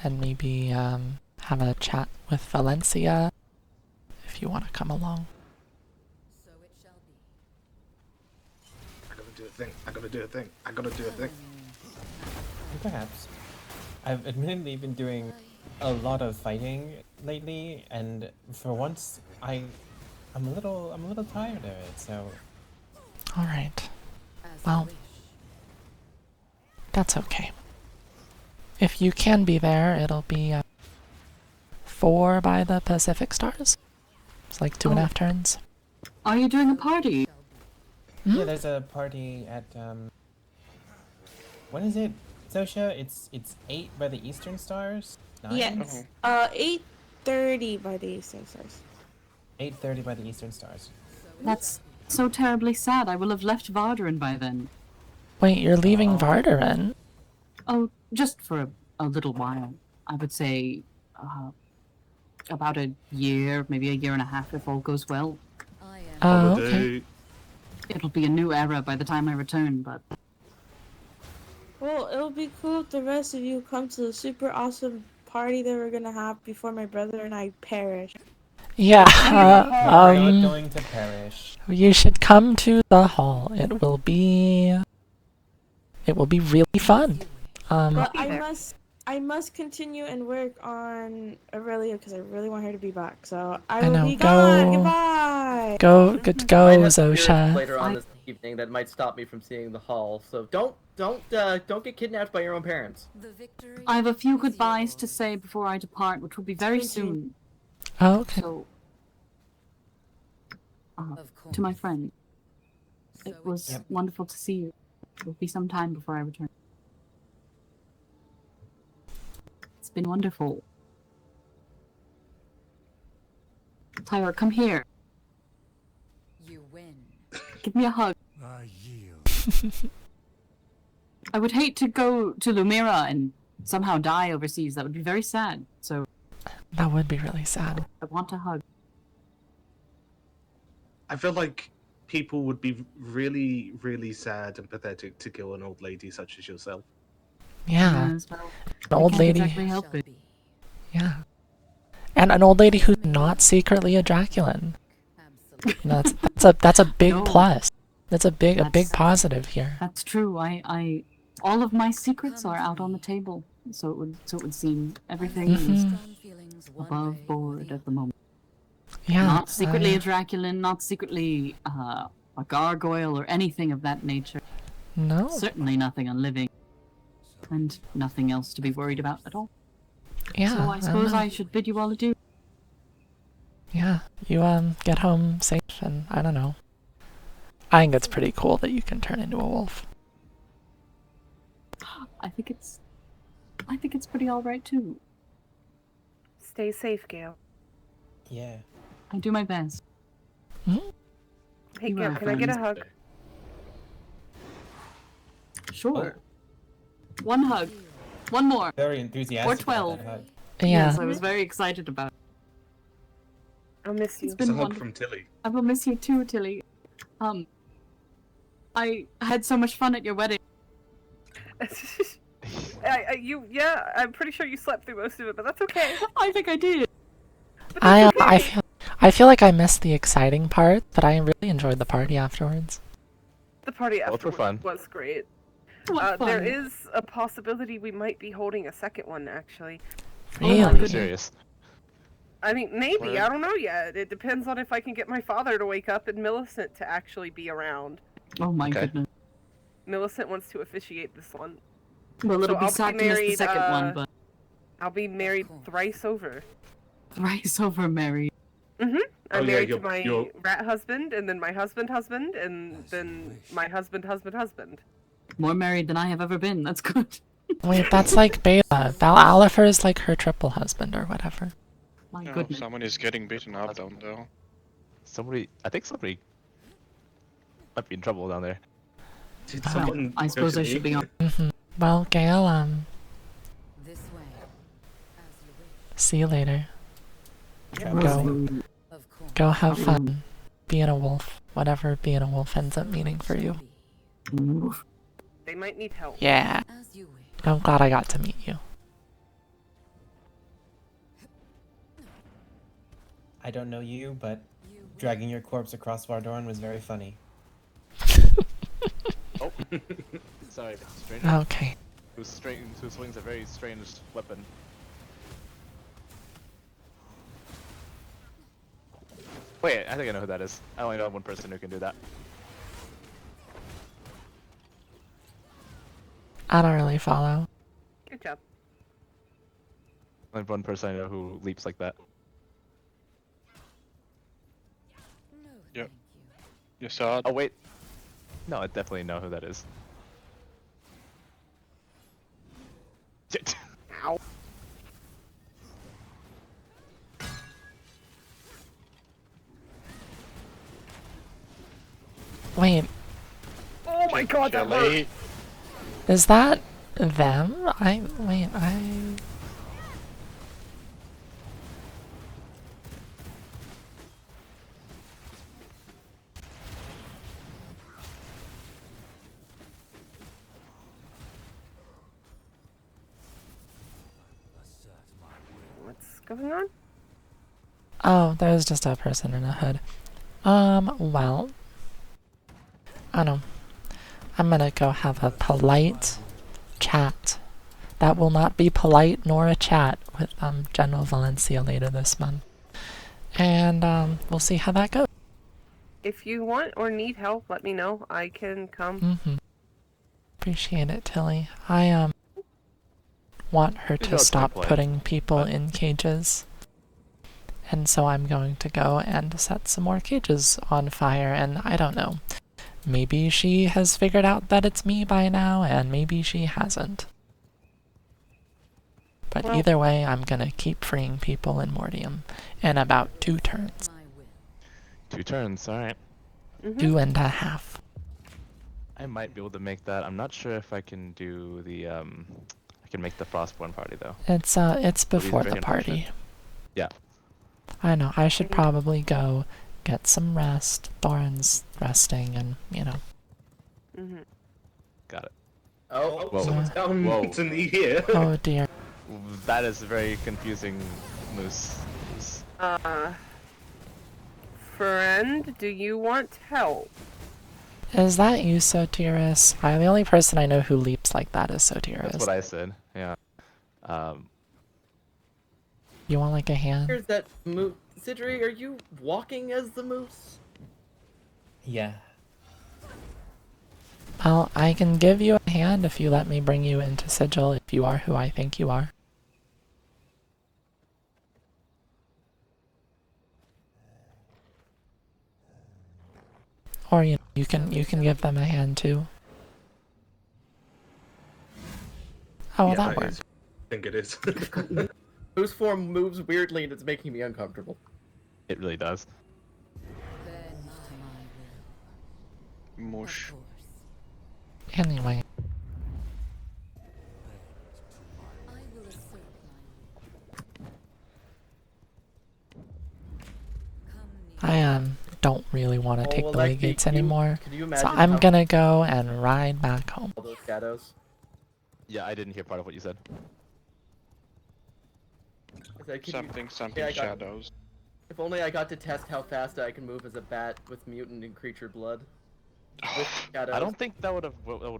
and maybe have a chat with Valencia if you want to come along. So it shall be. I gotta do a thing. I gotta do a thing. I gotta do a thing. Perhaps. I've admittedly been doing a lot of fighting lately, and for once, I'm a little tired of it. So. All right. As Well, you wish. that's okay. If you can be there, it'll be 4 by the Pacific Stars. It's like 2.5 turns. Are you doing a party? Yeah, there's a party at when is it, Sosha? It's 8 by the Eastern Stars. 9? Yes. 8:30 by the Eastern Stars. 8:30 by the Eastern Stars. That's so terribly sad. I will have left Vardarin by then. Wait, you're leaving Vardarin? Oh, just for a little while. I would say about a year, maybe a year and a half if all goes well. I am. Okay. It'll be a new era by the time I return, but Well, it'll be cool if the rest of you come to the super awesome party that we're gonna have before my brother and I perish. Yeah. We're not going to perish. You should come to the hall. It will be really fun. But I must continue and work on Aurelia because I really want her to be back. So I will know, be go- gone. Goodbye. Good to go, I have spirits Zosha. later on this evening that might stop me from seeing the hall. So don't get kidnapped by your own parents. The victory. I have a few goodbyes to say before I depart, which will be very Thank you. soon. Oh, okay. So, Of course. to my friend, So it was shall be. wonderful to see you. It will be some time before I return. It's been wonderful. Tyra, come here. You win. Give me a hug. I yield. I would hate to go to Lumira and somehow die overseas. That would be very sad. So That would be really sad. I want a hug. I feel like people would be really, really sad and pathetic to kill an old lady such as yourself. Yeah. Yes, well, An old can't lady. exactly help Shall it. be. Yeah. And an old lady who's not secretly a Draculan. Absolutely. You know, that's a big No. plus. That's a big That's- positive here. That's true. I all of my secrets are out on the table. So it would seem everything is Mhm. Strong feelings one above way or board the at the moment. Yeah. Not secretly a Draculan, not secretly a gargoyle or anything of that nature. No. Certainly nothing unliving. And nothing else to be worried about at all. Yeah. So I suppose know. I should bid you all adieu. Yeah. You get home safe, and I don't know. I think it's pretty cool that you can turn into a wolf. I think it's pretty alright too. Stay safe, Gail. Yeah. I do my best. Hmm? Hey, You Gail, are can I get a friends. hug? Sure. One hug. One more. Very enthusiastic. Or about 12. that hug. Yeah. Yes, I was very excited about it. I'll miss you. It's It's a been hug wonderful. from Tilly. I will miss you too, Tilly. I had so much fun at your wedding. I'm pretty sure you slept through most of it, but that's okay. I think I did. But that's okay. I feel like I missed the exciting part, but I really enjoyed the party afterwards. The party Both were afterwards fun. was great. What There fun. is a possibility we might be holding a second one, actually. Really? Are you serious? I mean, maybe. Well- I don't know yet. It depends on if I can get my father to wake up and Millicent to actually be around. Oh my Okay. goodness. Millicent wants to officiate this one. Well, it'll So be I'll sad be to miss the married, second one, but I'll be married thrice over. thrice over married. I'm Oh, yeah, married to you're- my you're- rat husband, and then my husband, and then my husband. More married than I have ever been. That's good. Wait, that's like Beta. Alifer is like her triple husband or whatever. My No, goodness. someone is getting beaten up down there. I think somebody might be in trouble down there. Did Well, someone I go suppose to I should me? be on. Well, Gail, This way. As you wish. see you later. Travel Go. safe. Of course. Go have fun. Being a wolf. Whatever being a wolf ends up meaning for you. They might need help. Yeah. As you wish. I'm glad I got to meet you. I don't know you, but dragging your corpse across Vardorn was very funny. Oh. Sorry, stranger. Okay. Who swings a very strange weapon. Wait, I think I know who that is. I only know one person who can do that. I don't really follow. Good job. Only one person I know who leaps like that. No, Yep. thank you. You saw it? Oh wait. No, I definitely know who that is. Ow. Wait, Oh my god, that hurt. Jelly. is that them? I What's going on? Oh, there's just a person in a hood. Well, I don't know. I'm gonna go have a polite chat. That will not be polite nor a chat with General Valencia later this month. And we'll see how that goes. If you want or need help, let me know. I can come. Mm-hmm. Appreciate it, Tilly. I want her You know to it's my stop play, putting people but- in cages. And so I'm going to go and set some more cages on fire, and I don't know. Maybe she has figured out that it's me by now, and maybe she hasn't. But Well- either way, I'm gonna keep freeing people in Mortium in about 2 turns. My will. 2 turns, alright. 2.5. I might be able to make that. I'm not sure if I can do the I can make the Frostborn party though. It's before very the party. unfortunate. Yeah. I know, I should probably go get some rest. Thorin's resting, and, you know. Got it. Oh, Whoa. Someone's down Whoa. to knee here. Oh dear. That is very confusing, Moose. Friend, do you want help? Is that you, Sotiris? The only person I know who leaps like that is Sotiris. That's what I said. Yeah. You want like a hand? Here's that moose. Sidri, are you walking as the moose? Yeah. Well, I can give you a hand if you let me bring you into Sigil if you are who I think you are. Or you can give them a hand too. Oh, well, Yeah, that that works. is. I think it is. Whose form moves weirdly and it's making me uncomfortable. It really does. Bend to my will. Mush. Of course. Anyway, I will assert my will. Come near. I don't really want to Oh, take well, the way Lexi, gates could you- anymore. could you So imagine I'm how- gonna go and ride back home. All those shadows. Yeah, I didn't hear part of what you said. I said, could Something, you... something I got- shadows. If only I got to test how fast I can move as a bat with mutant and creature blood. With shadows. I don't think that would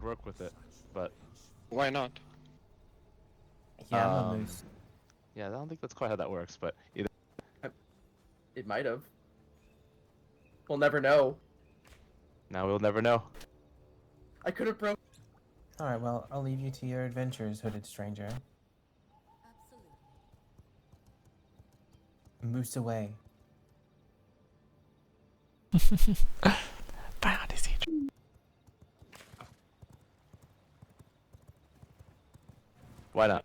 work with it, but Why not? Yeah, I'm a moose. Yeah, I don't think that's quite how that works, but either. It might have. We'll never know. Now we'll never know. I could have broke. Alright, well, I'll leave you to your adventures, hooded stranger. Moose away. Bye, Odyssey. Why not?